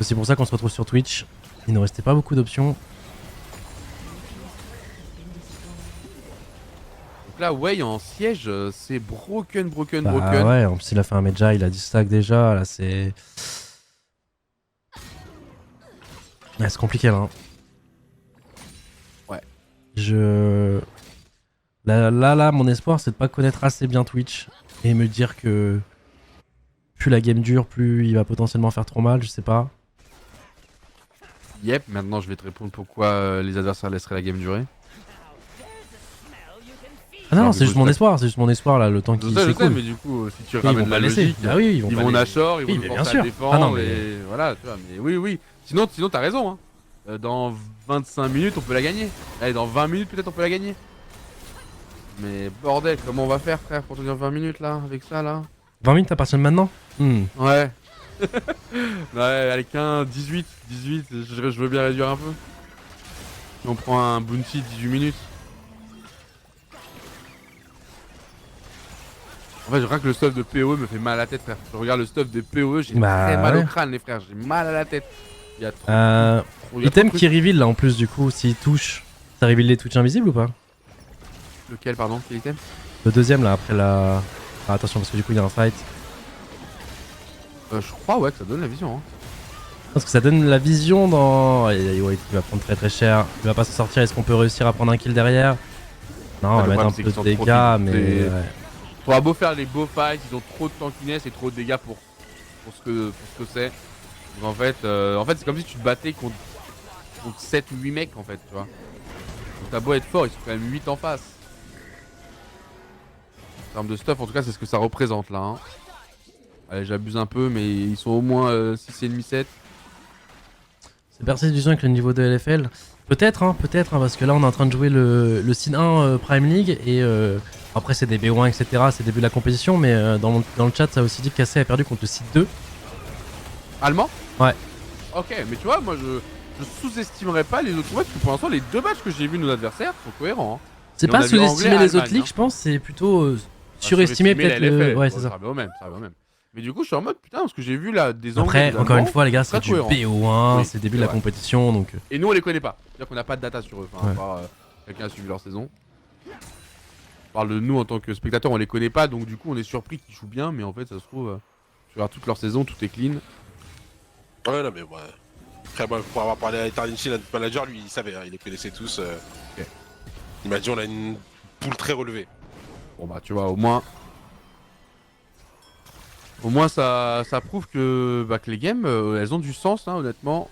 C'est pour ça qu'on se retrouve sur Twitch. Il ne restait pas beaucoup d'options. Donc là, Wei en siège, c'est broken. Bah ouais, en plus il a fait un Medja, il a 10 stacks déjà, là c'est... Ouais, c'est compliqué là. Hein. Ouais. Là, mon espoir c'est de pas connaître assez bien Twitch et me dire que plus la game dure, plus il va potentiellement faire trop mal, je sais pas. Yep, maintenant je vais te répondre pourquoi les adversaires laisseraient la game durer. Ah non, c'est juste mon espoir là, le temps qui Je sais, s'écoule. mais du coup, si tu Ils ramènes vont la pas laisser. logique, Ah oui, ils vont Nashor, ils vont oui, nous mais forcer bien sûr. à défendre, Ah non, mais- et voilà, tu vois, mais oui. Sinon t'as raison, hein. Dans 25 minutes, on peut la gagner. Allez, dans 20 minutes, peut-être on peut la gagner. Mais bordel, comment on va faire, frère, pour tenir 20 minutes là, avec ça là? 20 minutes à partir de maintenant. Ouais. Ouais, allez, 15, 18, je veux bien réduire un peu. Si on prend un bounty 18 minutes. En fait, je crois que le stuff de PoE me fait mal à la tête, frère. Je regarde le stuff de PoE, j'ai très mal au crâne, les frères. J'ai mal à la tête. Il y a trop. Item qui reveal là en plus, du coup, s'il touche, ça reveal les touches invisibles ou pas? Lequel, pardon? Quel item? Le deuxième là, après la... Ah, attention parce que du coup il y a un fight. Je crois, ouais, que ça donne la vision. Hein. Parce que ça donne la vision dans... Ouais, il va prendre très très cher. Il va pas s'en sortir. Est-ce qu'on peut réussir à prendre un kill derrière? Non, on va mettre un peu de dégâts, mais... Ouais. T'auras beau faire les beaux fights, ils ont trop de tankiness et trop de dégâts pour ce que c'est. Donc en fait c'est comme si tu te battais contre 7 ou 8 mecs en fait, tu vois. Donc t'as beau être fort, ils sont quand même 8 en face. En termes de stuff, en tout cas, c'est ce que ça représente là. Hein. Allez, j'abuse un peu, mais ils sont au moins 6,5, 7. C'est percé du son avec le niveau de LFL. Peut-être, parce que là on est en train de jouer le Sin 1 Prime League et après c'est des B1 etc, c'est le début de la compétition, mais dans le chat ça a aussi dit que Cassé a perdu contre le Sin 2. Allemand? Ouais. Ok, mais tu vois, moi je sous-estimerais pas les autres matchs, parce que pour l'instant les 2 matchs que j'ai vus de nos adversaires sont cohérents. Hein. C'est pas sous-estimer les autres ligues, je pense, c'est plutôt surestimer peut-être le... Ouais, c'est ça. Ça revient au même. Mais du coup, je suis en mode putain, parce que j'ai vu là des Anglais. Après, encore une fois, les gars, c'est du BO1, oui, c'est le début de la compétition donc. Et nous, on les connaît pas. C'est-à-dire qu'on n'a pas de data sur eux. Enfin, à part quelqu'un a suivi leur saison. On parle de nous en tant que spectateurs, on les connaît pas, donc du coup, on est surpris qu'ils jouent bien, mais en fait, ça se trouve, tu regardes toute leur saison, tout est clean. Ouais, non, mais ouais. Après, moi, pour avoir parlé à Eternity, notre manager, lui, il savait, hein, il les connaissait tous. Ok. Il m'a dit, on a une poule très relevée. Bon, bah, tu vois, au moins. Au moins, ça prouve que les games, elles ont du sens, hein, honnêtement.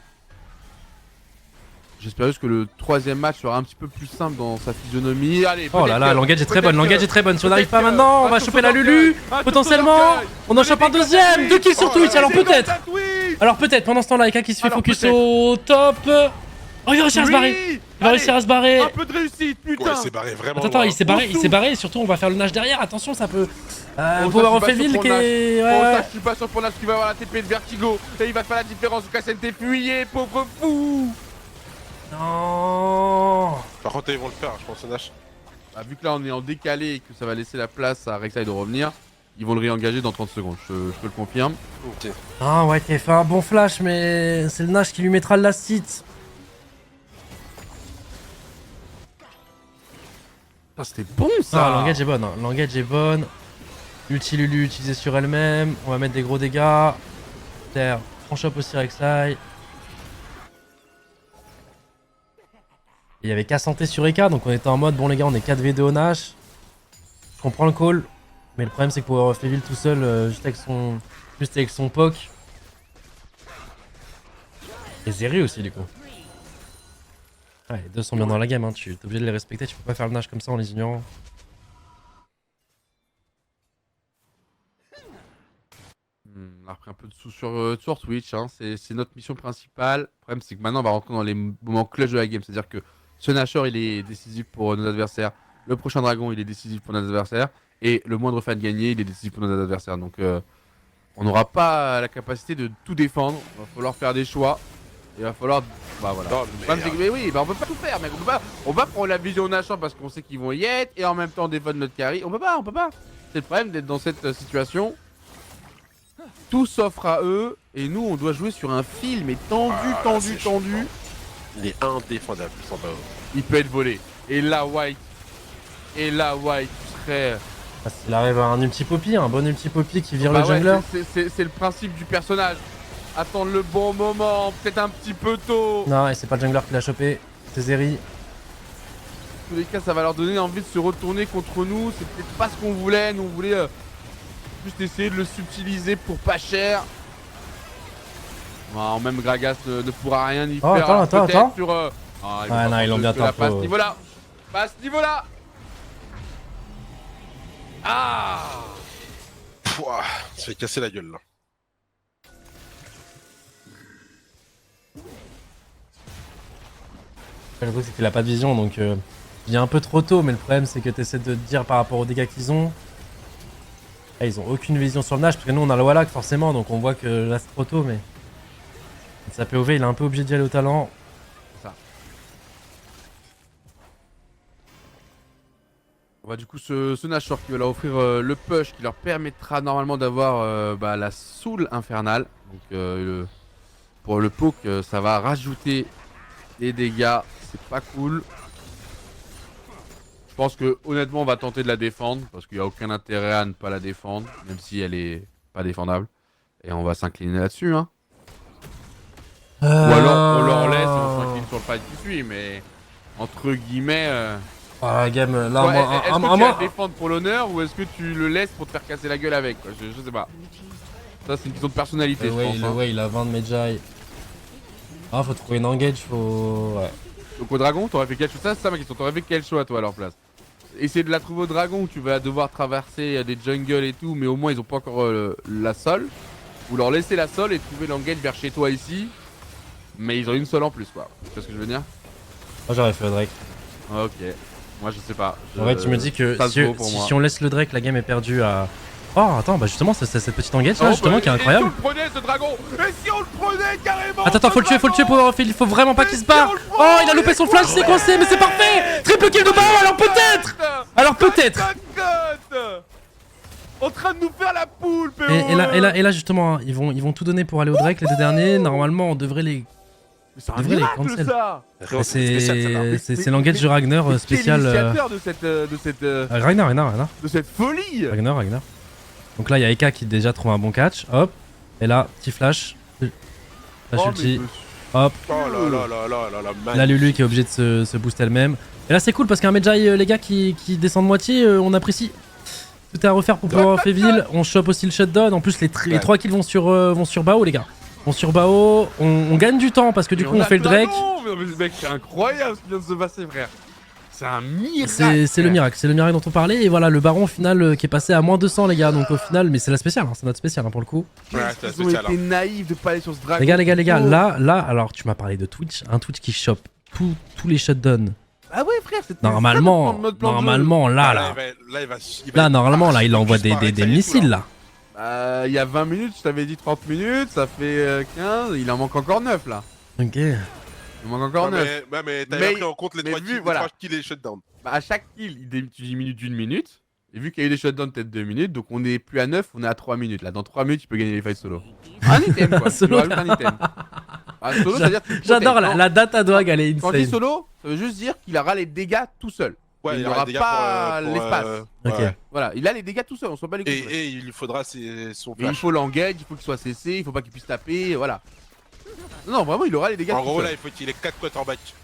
J'espère juste que le 3ème match sera un petit peu plus simple dans sa physionomie. Allez, oh là là, l'engage est très bonne, l'engage est très bonne. Si on n'arrive pas maintenant, on va choper la Lulu. Potentiellement, on en chope un deuxième. 2 kills sur Twitch, alors peut-être. Alors peut-être, pendant ce temps-là, Eka qui se fait focus au top. Oh, il va réussir à se barrer. Il va réussir à se barrer. Un peu de réussite, putain. Ouais, il s'est barré vraiment. Attends, il s'est barré, et surtout on va faire le nage derrière. Attention, ça peut. Power of Evil qui est. Ouais. Je suis pas sûr pour Nash qui va avoir la TP de Vertigo. Et il va faire la différence. KSNT fuyez, pauvre fou. Non. Par contre, ils vont le faire, je pense, Nash. Bah, vu que là on est en décalé et que ça va laisser la place à Rek'Sai de revenir, ils vont le réengager dans 30 secondes, je te le confirme. Ok. Ah ouais, qui a fait un bon flash, mais c'est le Nash qui lui mettra le last hit. C'était bon ça. Ah, l'engage est bonne, hein. L'engage est bonne. Ulti Lulu utilisé sur elle-même. On va mettre des gros dégâts. Terre, on chope aussi Rek'Sai. Il y avait qu'à santé sur Eka, donc on était en mode bon les gars, on est 4v2 au Nash. Je comprends le call, mais le problème c'est que Power of Evil tout seul, juste avec son poke. Et Zeri aussi du coup. Ouais, les deux sont bien dans la game, hein. Tu es obligé de les respecter, tu peux pas faire le Nash comme ça en les ignorant. On a repris un peu de sous sur Twitch, hein. C'est notre mission principale. Le problème c'est que maintenant on va rentrer dans les moments clutch de la game, c'est-à-dire que ce Nashor il est décisif pour nos adversaires, le prochain dragon il est décisif pour nos adversaires, et le moindre fan gagné il est décisif pour nos adversaires. Donc on n'aura pas la capacité de tout défendre, il va falloir faire des choix, il va falloir... Bah voilà. Non, Mais oui, bah on peut pas tout faire mec, on va prendre la vision Nashor parce qu'on sait qu'ils vont y être, et en même temps défendre notre carry, on peut pas. C'est le problème d'être dans cette situation. Tout s'offre à eux, et nous on doit jouer sur un fil, mais tendu. Il est indéfendable, sans pas. Il peut être volé. Et là, White, tu serais... Ah, s'il arrive à un ulti poppy, un bon ulti poppy qui vire Bah le jungler. C'est le principe du personnage. Attendre le bon moment, peut-être un petit peu tôt. Non, et c'est pas le jungler qui l'a chopé, c'est Zeri. Dans tous les cas, ça va leur donner envie de se retourner contre nous. C'est peut-être pas ce qu'on voulait. Nous, on voulait juste essayer de le subtiliser pour pas cher. Non, même Gragas ne pourra rien y faire. Attends. Sur, non, ils l'ont bien tempo. Pas à ce tempo. niveau-là. Pas à ce niveau-là. Ah, Pouah, ça fait casser la gueule là. Le truc c'est qu'il a pas de vision donc il vient un peu trop tôt, mais le problème c'est que tu essaies de te dire par rapport aux dégâts qu'ils ont. Là, ils ont aucune vision sur le Nash parce que nous on a le Wallach forcément, donc on voit que là c'est trop tôt, mais sa POV il est un peu obligé d'y aller au talent. ça. On va du coup ce Nashor qui va leur offrir le push qui leur permettra normalement d'avoir la soul infernale. Donc pour le poke ça va rajouter des dégâts, c'est pas cool. Je pense que honnêtement on va tenter de la défendre parce qu'il n'y a aucun intérêt à ne pas la défendre, même si elle est pas défendable. Et on va s'incliner là-dessus, hein. Ou alors on leur laisse et on s'incline sur le fight qui suit, mais entre guillemets. Ah, la game, là, Ouais, moi, est-ce que tu vas le défendre pour l'honneur ou est-ce que tu le laisses pour te faire casser la gueule avec quoi, je sais pas. Ça c'est une question de personnalité, je pense. Hein. Ouais, il a 20 de Medjay. Ah, faut trouver une engage, faut. Ouais. Donc au dragon, t'aurais fait quel choix? Ça c'est ça ma question, t'aurais fait quel choix toi à leur place? Essayer de la trouver au dragon où tu vas devoir traverser des jungles et tout, mais au moins ils ont pas encore la sol. Ou leur laisser la sol et trouver l'engage vers chez toi ici. Mais ils ont une seule en plus quoi. Tu vois ce que je veux dire? Moi j'aurais fait le Drake. Ok. Moi je sais pas. En vrai, tu me dis que si on laisse le Drake, la game est perdue à. Oh, attends, bah justement, c'est cette petite engage là, justement, qui est incroyable. Et si on le prenait ce dragon? Et si on le prenait carrément? Attends, faut le tuer il faut vraiment pas qu'il se barre. Oh, il a loupé son flash, c'est coincé, mais c'est parfait. Triple kill de Bao, alors peut-être. En train de nous faire la poule, PO. Et là justement, hein, ils vont tout donner pour aller au Drake, les deux derniers. Normalement, on devrait les. C'est un miracle ça. C'est l'engage de Ragnar spécial. Qui est l'initiateur de cette Ragnar. de cette folie. Ragnar. Donc là, il y a Eka qui déjà trouve un bon catch. Hop. Et là, petit flash. Flash ulti. Hop. Oh là. Là, Lulu qui est obligée de se booster elle-même. Et là, c'est cool parce qu'un Medjay, les gars, qui descend de moitié, on apprécie. Tout est à refaire pour pouvoir Féville. On chope aussi le shutdown. En plus, les 3 kills vont sur Bao, les gars. On sur Bao. On gagne du temps parce que du coup, on fait le Drake. Mais mec, c'est incroyable ce qui vient de se passer, frère. C'est un miracle. C'est le miracle dont on parlait. Et voilà, le baron au final qui est passé à moins 200, les gars. Donc au final, mais c'est la spéciale, hein, c'est notre spéciale pour le coup. Ouais, c'est Ils ont été naïfs de pas aller sur ce dragon. Les gars, là, alors tu m'as parlé de Twitch. Un Twitch qui chope tous les shutdowns. Ah ouais, frère, c'était normalement, là, il envoie des missiles là. Il y a 20 minutes, je t'avais dit 30 minutes, ça fait 15, il en manque encore 9 là. Ok. Il manque encore 9. Mais t'avais pris en compte les 3 kills et les shutdowns. Bah, à chaque kill, tu diminues d'une minute. Et vu qu'il y a eu des shutdowns peut-être 2 minutes, donc on est plus à 9, on est à 3 minutes. Là, dans 3 minutes, tu peux gagner les fights solo. Un item quoi, tu rajoutes un item. Ah, solo, c'est-à-dire que j'adore la data dog, elle est insane. Quand je dis solo, ça veut juste dire qu'il aura les dégâts tout seul. Ouais, il n'aura pas l'espace. Ok. Voilà, il a les dégâts tout seul, on se bat les coups. Et il lui faudra son flash. Il faut l'engage, il faut qu'il soit cessé, il faut pas qu'il puisse taper, voilà. Non, vraiment, il aura les dégâts. En gros, là, il faut qu'il ait 4 quarterbacks.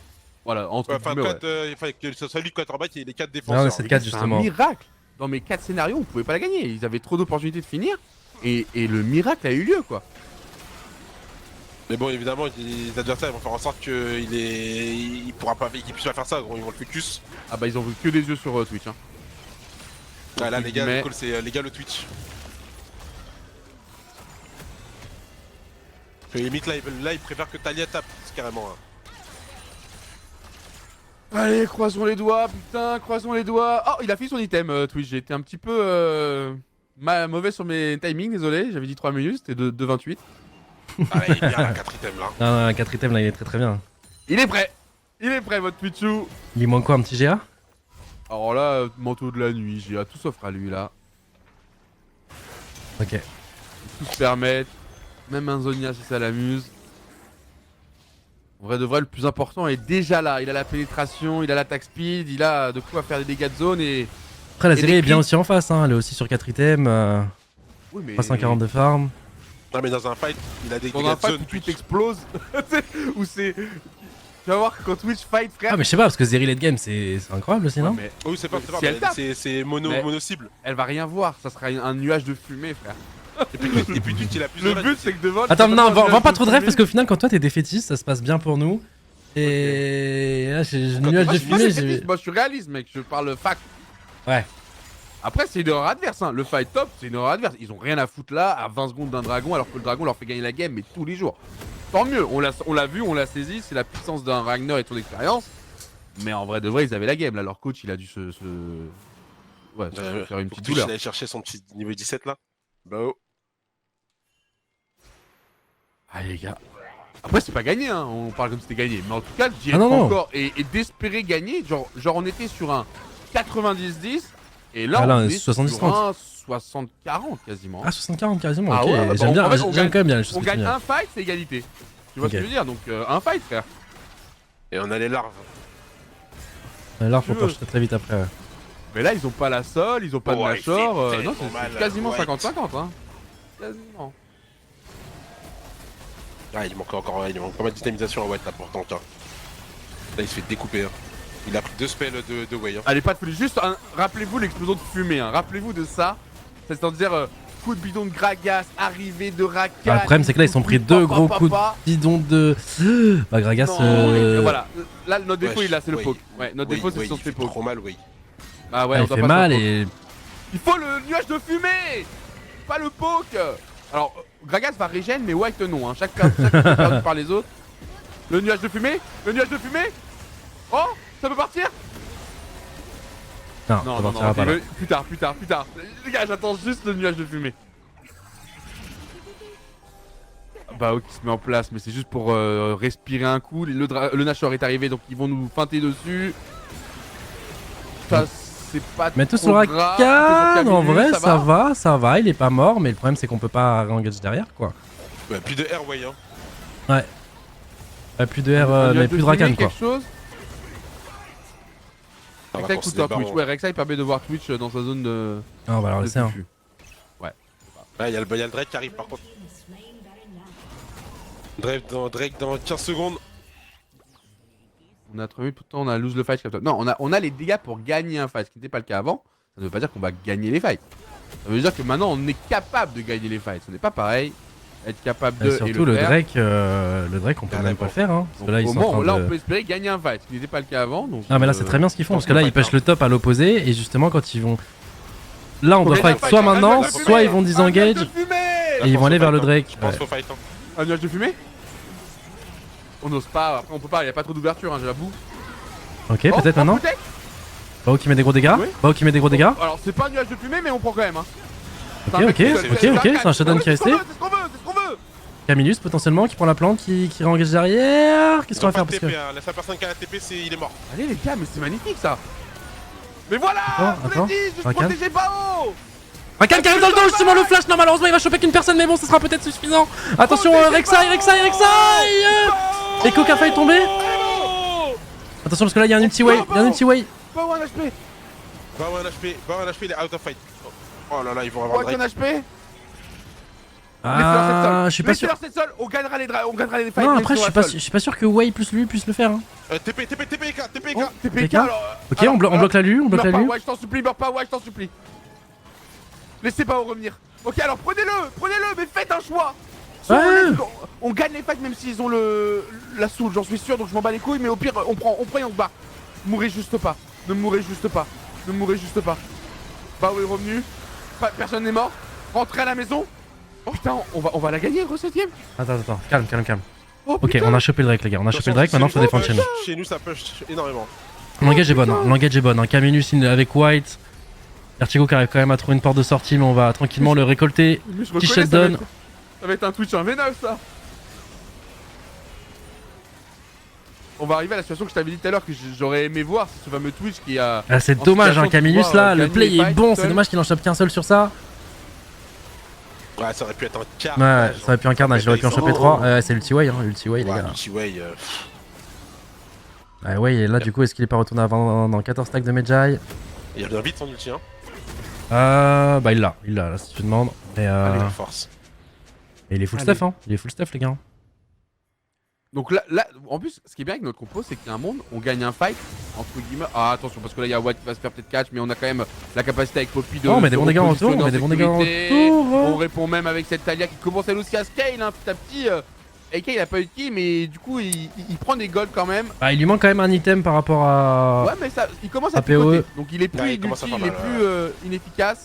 Voilà, entre guillemets. Il faut que ce soit lui quarterback et les 4 défenseurs. Non, mais c'est 4 justement. C'est un miracle. Dans mes 4 scénarios, on pouvait pas la gagner. Ils avaient trop d'opportunités de finir. Et le miracle a eu lieu, quoi. Mais bon, évidemment, les adversaires vont faire en sorte qu'il pourra pas, qu'il puisse pas faire ça, gros, ils vont le focus. Ah bah ils ont vu que des yeux sur Twitch. Hein. Ah là, les gars, c'est les gars le Twitch. Et limite là, ils préfèrent que Talia tape, carrément. Hein. Allez, croisons les doigts, putain, croisons les doigts. Oh, il a fait son item, Twitch. J'ai été un petit peu mauvais sur mes timings, désolé. J'avais dit 3 minutes, c'était 2,28. Ah, il est bien, 4 items là. Non, 4 items là, il est très bien. Il est prêt, votre Twitchou. Il manque quoi, un petit GA? Alors là, manteau de la nuit, GA, tout s'offre à lui là. Ok. Tout se permettre, même un Zonia si ça l'amuse. En vrai de vrai, le plus important est déjà là. Il a la pénétration, il a l'attaque speed, il a de quoi faire des dégâts de zone et. Après, la série est bien aussi en face, hein. Elle est aussi sur 4 items. Oui, mais. 340 de farm. Non, mais dans un fight, il a des dégâts dans un de fight zone. Où Twitch explose. Où c'est. Tu vas voir que quand Twitch fight, frère. Ah, mais je sais pas, parce que Zeri late game, c'est incroyable aussi, non? Ouais, mais... Oui, c'est pas si c'est mono cible. Elle va rien voir, ça sera un nuage de fumée, frère. Et puis Twitch, il a plus de Le but, c'est que devant. Attends, non, vends pas trop de rêve parce qu'au final, quand toi t'es défaitiste, ça se passe bien pour nous. Et là, j'ai le nuage de fumée. Moi, je suis réaliste, mec, je parle fact. Ouais. Après, c'est une erreur adverse, hein. Le fight top, c'est une erreur adverse. Ils ont rien à foutre là, à 20 secondes d'un dragon, alors que le dragon leur fait gagner la game, mais tous les jours. Tant mieux, on l'a vu, on l'a saisi, c'est la puissance d'un Ragnar et de son expérience. Mais en vrai de vrai, ils avaient la game là. Leur coach, il a dû se faire une petite douleur. Il allait chercher son petit niveau 17 là. Bah oh. Ah les gars. Après, c'est pas gagné, hein. On parle comme si c'était gagné. Mais en tout cas, j'y ai encore. Et d'espérer gagner, genre on était sur un 90-10. Et là, on est 70-30. sur un 60-40 quasiment. Ah, 60-40 quasiment, ah ok. ouais, j'aime bien, j'aime quand même bien les choses. On gagne un fight, c'est égalité. Tu vois ce que je veux dire? Donc, un fight, frère. Et on a les larves. Là, faut pas très vite après. Ouais. Mais là, ils ont pas la Sol, ils ont pas de Ouais, Nashor. il fait Non, tellement c'est mal, quasiment White. 50-50. Hein. Quasiment. Ah, il manque pas mal de dynamisation à White là pourtant. Tiens. Là, il se fait découper. Hein. Il a pris 2 spells de Way. Hein. Allez, pas de folie. Juste, rappelez-vous l'explosion de fumée. Hein. Rappelez-vous de ça. C'est-à-dire, coup de bidon de Gragas, arrivée de Rakan. Ah, le problème, c'est que là, ils sont pris 2 gros coups de bidon de. Bah, Gragas. Non, voilà. Là, notre défaut, il a, c'est le Way. poke. Ouais, notre défaut, c'est son il fait poke. trop mal, Way. Ah ouais, Ah, on il doit fait pas mal faire poke. et. Il faut le nuage de fumée. Pas le poke. Alors, Gragas va régène, mais White non. Hein. Chaque perdu par les autres. Le nuage de fumée. Le nuage de fumée. Oh, ça peut partir. Non, Non, ça non, partira non, pas là. plus tard. Les gars, j'attends juste le nuage de fumée. Bah, ok, qui se met en place, mais c'est juste pour respirer un coup. Le Nashor est arrivé, donc ils vont nous feinter dessus. Ça, c'est pas Mais tout trop sur grave. Rakan, en vrai, ça ça va, il est pas mort, mais le problème, c'est qu'on peut pas re-engage derrière, quoi. Ouais, plus de air, Way. Hein. Ouais. Plus de R, Un nuage mais plus de Rakan, fumée, quoi. quelque chose. On va Rek'Sai forcer coûte les un Twitch. barons. Ouais, Rek'Sai permet de voir Twitch dans sa zone de. Ah, on va leur laisser, hein. fufu. Ouais, il y a le Drake qui arrive par contre. Drake dans 15 secondes. On a 3 minutes, pourtant on a lose le fight. Non, on a les dégâts pour gagner un fight, ce qui n'était pas le cas avant. Ça ne veut pas dire qu'on va gagner les fights. Ça veut dire que maintenant on est capable de gagner les fights. Ce n'est pas pareil. Être capable de. Et surtout, le faire. Drake, on peut même pas le faire, hein. Parce Donc, que là, ils au sont en moins, train là, de. on peut espérer gagner un fight, ce qui n'était pas le cas avant. Donc, Ah, mais là, c'est très bien ce qu'ils font, parce que là, ils pêchent le le top à l'opposé, et justement, quand ils vont. Là, on Faut doit gagner un fight fight, soit un maintenant, nuage de soit fumée, ils vont un nuage disengage, de fumée. et ils vont aller vers le Je Drake. pense Ouais. faut fight. Hein. Un nuage de fumée. On n'ose pas, après on peut pas, il n'y a pas trop d'ouverture, hein, j'avoue. Ok, peut-être maintenant. peut-être. Bao qui met des gros dégâts. Oui. Bao qui met des gros dégâts. Alors c'est pas un nuage de fumée, mais on prend quand même. Hein. Ok, ok, c'est un shutdown qui est resté. C'est ce qu'on veut. Camillus potentiellement qui prend la plante, qui re-engage derrière. Qu'est-ce qu'on va faire parce que. La seule personne qui a la TP, il est mort. Allez les gars, mais c'est magnifique ça. Mais voilà, je Attends, l'ai dit, je Rakan. protégeais Bao. Rakan qui arrive dans le dos, justement le flash, non malheureusement il va choper qu'une personne, mais bon ce sera peut-être suffisant. Attention, Rek'Sai. Et Kokafa est tombé. Attention parce que là il y a un ulti-way, Bao un HP. Va avoir un HP, il est out of fight. Oh là là, ils vont avoir Bao un Drake. HP. Ah, je suis pas sûr. Laissez-leur cette sol, on gagnera les fights. Non, après je laissez-leur suis pas sûr que Way plus lui puisse le faire. Hein. TP, Oh, TPK PK. alors. Ok, on bloque la Lu, Meurs pas, ouais, je t'en supplie, meurs pas, ouais, je t'en supplie. Laissez Bao revenir. Ok, alors prenez-le, mais faites un choix. Soit Ouais. on gagne les fights même s'ils ont la soul, j'en suis sûr, donc je m'en bats les couilles, mais au pire, on prend et on se bat. Mourrez juste pas. Ne mourrez juste pas. Bao est revenu. Personne n'est mort. Rentrez à la maison. Oh putain, on va la gagner, gros 7ème. Attends, calme. Oh, Ok, putain. on a chopé le Drake les gars, on a chopé le Drake, maintenant faut défendre chez nous. Chez nous, ça push énormément. L'engage est bonne, hein. Camillus avec White. Vertigo qui arrive quand même à trouver une porte de sortie, mais on va tranquillement le récolter. Mais je Petit reconnais, shutdown. ça va être un Twitch en V9 ça. On va arriver à la situation que je t'avais dit tout à l'heure que j'aurais aimé voir, c'est ce fameux Twitch qui a... Ah, c'est en dommage, situation hein, de Camillus pouvoir, là, le gagner play les est fights bon, tout c'est seul. dommage qu'il en chope qu'un seul sur ça. Ouais, ça aurait pu être un quart. Ouais, ça aurait pu un carnage, il aurait pu en choper 3. C'est l'ulti-way, hein, l'ulti-way les Ouais, gars. Ulti-Way. Ouais, et là du coup, est-ce qu'il est pas retourné avant dans 14 stacks de Medjay? Il revient vite son ulti, hein. Bah il l'a, là si tu demandes. Mais Allez, la force. et il est full Allez. stuff, hein, il est full stuff les gars. Donc là, en plus, ce qui est bien avec notre compo, c'est qu'il y a un monde, on gagne un fight, entre guillemets. Ah, attention, parce que là, il y a Watt qui va se faire peut-être catch, mais on a quand même la capacité avec Poppy de. Oh, on met des se bons dégâts en repositionner retour, on met des bons dégâts en sécurité. retour. On répond même avec cette Talia qui commence elle aussi à scale, hein, petit à petit. AK, il a pas eu de kill, mais du coup, il prend des golds quand même. Bah il lui manque quand même un item par rapport à. Ouais, mais ça, il commence à APOE. picoter. Donc il est plus Ouais, il commence à inutile, faire il est mal, plus inefficace.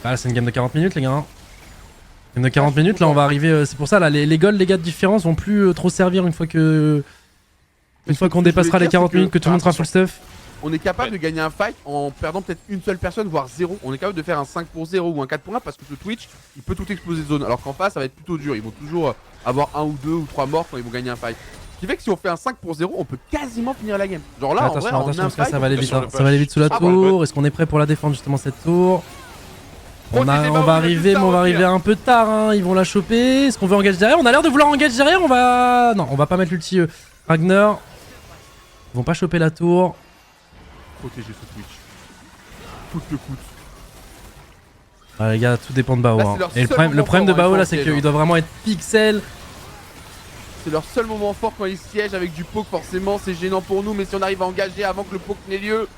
Ah, c'est une game de 40 minutes les gars. Hein. Game de 40 minutes, là on va arriver. C'est pour ça, là les golds, les gars de différence vont plus trop servir une fois que. Une fois qu'on dépassera les 40 minutes, que tout le monde sera full stuff. On est capable de gagner un fight en perdant peut-être une seule personne, voire 0. On est capable de faire un 5 pour 0 ou un 4 pour 1 parce que ce Twitch, il peut tout exploser de zone. Alors qu'en face, ça va être plutôt dur. Ils vont toujours avoir 1 ou 2 ou 3 morts quand ils vont gagner un fight. Ce qui fait que si on fait un 5 pour 0, on peut quasiment finir la game. Genre là, Attention, en vrai, attention, en un parce que là, fight, ça va aller vite. attention, Hein. le Ça va aller vite sous la push. Ah, bah, tour. Est-ce qu'on est prêt pour la défendre justement cette tour? On Protégez Bao, va il a arriver, juste mais on va à arriver revenir. un peu tard. Hein. Ils vont la choper. Est-ce qu'on veut engage derrière? On a l'air de vouloir engage derrière. On va. Non, on va pas mettre l'ulti Ragnar. Ils vont pas choper la tour. Protéger ce Twitch. coûte que coûte. Ah, les gars, tout dépend de Bao. Là, Hein. c'est leur Et le seul problème moment de fort, Bao hein, là, ils c'est font qu'il piège, doit vraiment être pixel. C'est leur seul moment fort quand ils siègent avec du poke, forcément c'est gênant pour nous, mais si on arrive à engager avant que le poke n'ait lieu,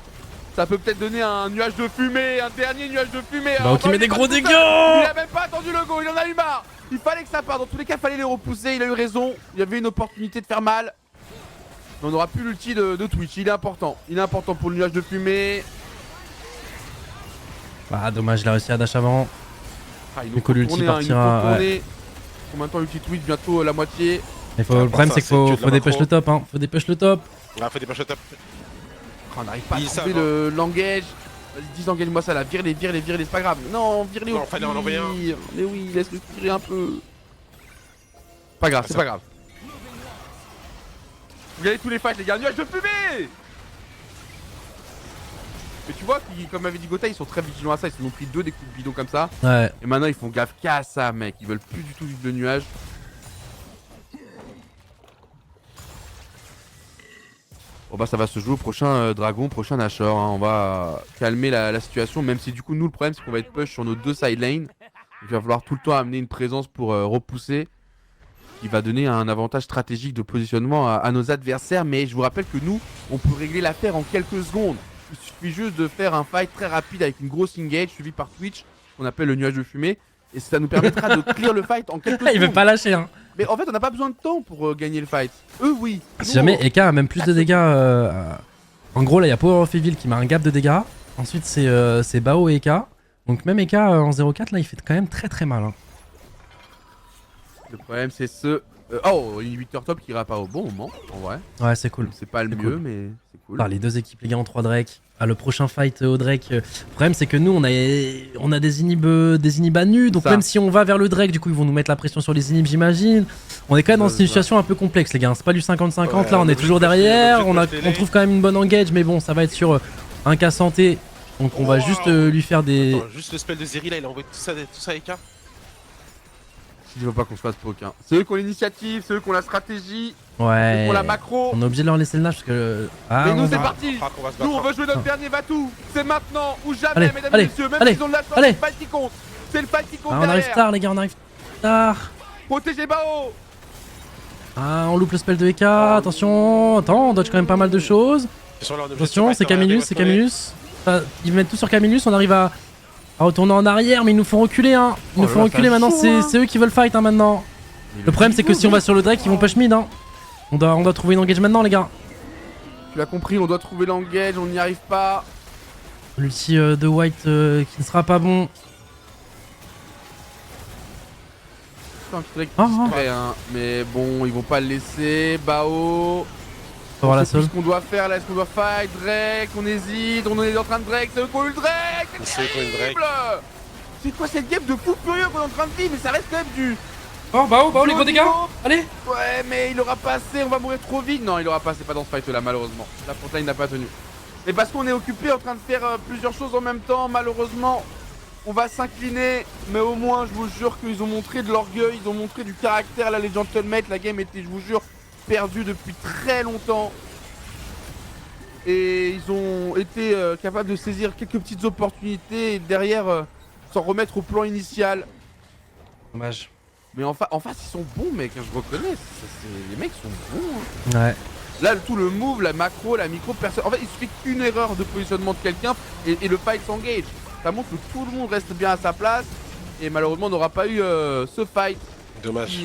ça peut peut-être donner un nuage de fumée, un dernier nuage de fumée. Bao qui met des gros dégâts. Il a même pas attendu le go, il en a eu marre. Il fallait que ça parte, dans tous les cas fallait les repousser, il a eu raison, il y avait une opportunité de faire mal. Mais on aura plus l'ulti de Twitch, il est important pour le nuage de fumée. Ah, dommage, il a réussi à dash avant. Ah, il Du coup, l'ulti partira, Combien de temps l'ulti Twitch, bientôt la moitié. Le problème, c'est qu'il faut dépêcher le top. Hein. Faut dépêcher le top. Ah, faut dépêcher le top. On n'arrive pas à trouver l'engage. Vas-y, disengage-moi ça là, vire-les, c'est pas grave. Non, vire-les au Non, fallait en envoyer un. Mais oui, laisse-le tirer un peu. Pas grave, c'est pas grave. Regardez tous les fights, les gars, nuage de fumée. Mais tu vois, comme avait dit Gotha, ils sont très vigilants à ça, ils se sont pris 2 des coups de bidon comme ça. Ouais. Et maintenant ils font gaffe qu'à ça, mec, ils veulent plus du tout vivre le nuage. Bon bah ça va se jouer au prochain dragon, prochain Nashor, hein. On va calmer la situation, même si du coup nous le problème c'est qu'on va être push sur nos 2 side lanes. Il va falloir tout le temps amener une présence pour repousser, qui va donner un avantage stratégique de positionnement à nos adversaires. Mais je vous rappelle que nous, on peut régler l'affaire en quelques secondes. Il suffit juste de faire un fight très rapide avec une grosse engage suivi par Twitch, qu'on appelle le nuage de fumée, et ça nous permettra de clear le fight en quelques secondes. Il veut pas lâcher, hein. Mais en fait, on n'a pas besoin de temps pour gagner le fight. Eux, oui. Si jamais Eka a même plus de dégâts. En gros, là, il y a Power of Evil qui met un gap de dégâts. Ensuite, c'est Bao et Eka. Donc, même Eka en 0-4, là, il fait quand même très très mal. Hein. Le problème, c'est ce. Oh, inhibiteur top qui ira pas au bon moment, en vrai. Ouais, c'est cool. C'est pas le mieux, cool. mais c'est cool. Par les 2 équipes, les gars, en 3 Drake. Ah, le prochain fight au Drake. Le problème, c'est que nous, on a des inhibs à nu. Donc, même si on va vers le Drake, du coup, ils vont nous mettre la pression sur les inhibs, j'imagine. On est quand même dans une situation un peu complexe, les gars. C'est pas du 50-50. Ouais, là, on est toujours derrière. On télé. trouve quand même une bonne engage. Mais bon, ça va être sur un cas santé. Donc, on va juste lui faire des. Attends, juste le spell de Zeri là, il a envoyé tout ça à Eka. Il faut pas qu'on se fasse poke. Hein. C'est eux qui ont l'initiative, c'est eux qui ont la stratégie, Ouais. pour la macro. On est obligé de leur laisser le nage parce que. Ah, Mais nous, on c'est va- parti. Nous, on veut jouer notre dernier Vatou. C'est maintenant ou jamais, Allez, mesdames allez, et messieurs. Même allez, s'ils ont de la chance, allez. c'est le fight qui compte. C'est le fight qui compte Ah, on arrive derrière. tard, les gars, on arrive tard. Protégez Bao. Ah, on loupe le spell de Eka. Attention. Attends, on dodge quand même pas mal de choses. Attention, c'est Camillus, c'est Camillus. Ils mettent tout sur Camillus, on arrive à retourner en arrière, mais ils nous font reculer, hein. Ils nous font reculer maintenant, c'est eux qui veulent fight, hein, maintenant. Le problème, c'est que si on va sur le Drake, ils vont push mid, hein. On doit trouver une engage maintenant, les gars. Tu l'as compris, on doit trouver l'engage, on n'y arrive pas. L'ulti de White qui ne sera pas bon. C'est un petit Drake Ah, discret, hein. Mais bon, ils vont pas le laisser. Bao. Faut voir la C'est tout seule. ce qu'on doit faire là, est-ce qu'on doit fight Drake, on hésite, on est en train de Drake, c'est eux qui ont eu le Drake. C'est eux qui ont eu le Drake. terrible. C'est quoi cette game de fou furieux qu'on est en train de vivre? Mais ça reste quand même du... Oh, Bao, les gros dégâts. Allez. Ouais, mais il aura pas assez, on va mourir trop vite. Non, il aura pas assez, pas dans ce fight là, malheureusement. La frontline n'a pas tenu. Mais parce qu'on est occupé en train de faire plusieurs choses en même temps, malheureusement, on va s'incliner. Mais au moins, je vous jure qu'ils ont montré de l'orgueil, ils ont montré du caractère. Là, les gentlemen, la game était, je vous jure, perdue depuis très longtemps. Et ils ont été capables de saisir quelques petites opportunités et derrière s'en remettre au plan initial. Dommage. Mais en face, ils sont bons, mec, hein, je reconnais. Les mecs sont bons. Hein. Ouais. Là, tout le move, la macro, la micro, personne. En fait, il suffit qu'une erreur de positionnement de quelqu'un et le fight s'engage. Ça montre que tout le monde reste bien à sa place. Et malheureusement, on n'aura pas eu ce fight. Dommage.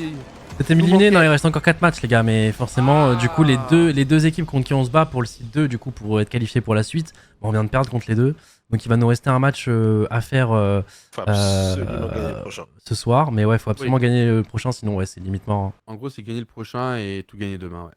C'était éliminé, non, il reste encore 4 matchs, les gars, mais forcément, du coup, les deux équipes contre qui on se bat pour le site 2, du coup, pour être qualifié pour la suite, on vient de perdre contre les deux. Donc, il va nous rester un match à faire Faut absolument gagner le prochain. ce soir, mais ouais, faut absolument gagner le prochain, sinon, ouais, c'est limite mort. Hein. En gros, c'est gagner le prochain et tout gagner demain, ouais.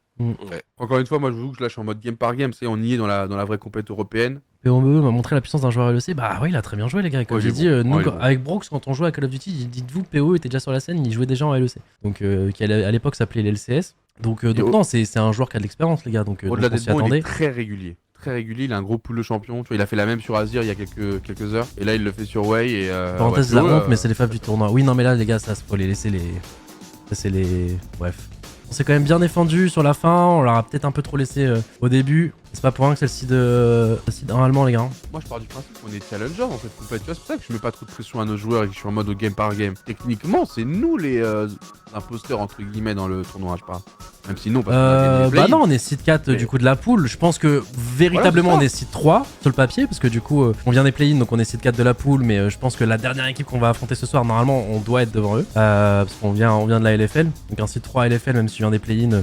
Ouais. Encore une fois, moi, je vous dis que je lâche en mode game par game. C'est on y est dans la vraie compétition européenne. POME m'a montré la puissance d'un joueur LEC, bah ouais, il a très bien joué, les gars. Comme Ouais, j'ai il est dit, bon. nous, Ouais, il est bon. avec Brooks, quand on jouait à Call of Duty, dites-vous, PO était déjà sur la scène, il jouait déjà en LEC. Donc, qui à l'époque s'appelait l'LCS. Donc non, c'est un joueur qui a de l'expérience, les gars. Donc, Au-delà donc on d'être s'y bon, il attendait. est très régulier. Très régulier, il a un gros pool de champions. Tu vois, il a fait la même sur Azir il y a quelques heures. Et là, il le fait sur Way. Et, Parenthèse, ouais, la honte, mais c'est les faves du tournoi. Oui, non, mais là, les gars, ça, faut les laisser les. Ça, c'est les. Bref. On s'est quand même bien défendu sur la fin. On leur a peut-être un peu trop laissé au début. C'est pas pour rien que c'est le seed 1 allemand, les gars. Moi, je pars du principe qu'on est challenger en fait. Tu vois, c'est pour ça que je mets pas trop de pression à nos joueurs et que je suis en mode au game par game. Techniquement, c'est nous les imposteurs entre guillemets dans le tournoi, je parle. Même si non, parce qu'on a gagné les Bah play-in. non, on est seed 4 Mais- du coup de la poule. Je pense que véritablement Voilà, on est seed 3 sur le papier parce que du coup on vient des play-in donc on est seed 4 de la poule, mais je pense que la dernière équipe qu'on va affronter ce soir, normalement on doit être devant eux parce qu'on vient de la LFL. Donc un seed 3 LFL, même si tu viens des play-in,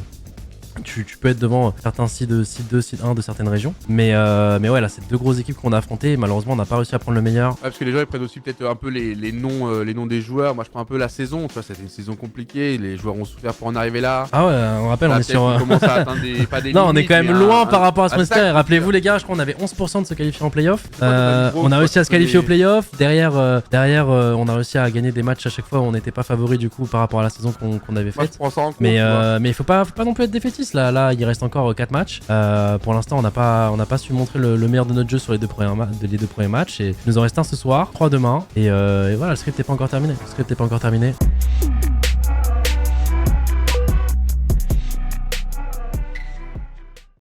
tu peux être devant certains seed 2, seed 1 de certaines régions. Mais ouais, là, c'est deux grosses équipes qu'on a affrontées. Malheureusement, on n'a pas réussi à prendre le meilleur. Ouais, parce que les gens ils prennent aussi peut-être un peu les noms des joueurs. Moi je prends un peu la saison, tu vois, c'était une saison compliquée, les joueurs ont souffert pour en arriver là. Ah ouais, on rappelle, on Là, est sur. peut-être qu'on commence à atteindre pas des Non, on est limites, quand même mais loin par rapport à ce un monster. sac. Rappelez-vous, les gars, je crois qu'on avait 11% de se qualifier en playoff. qu'on a mis On a réussi à se qualifier au des- playoff. Derrière, on a réussi à gagner des matchs à chaque fois où on n'était pas favori du coup par rapport à la saison qu'on avait Moi je faite. prends ça en compte. Mais tu vois. il faut pas non plus être défaitiste là il reste encore 4 matchs. Pour l'instant on n'a pas su montrer le meilleur de notre jeu sur les deux premiers matchs et il nous en reste un ce soir, 3 demain et voilà, le script n'est pas encore terminé.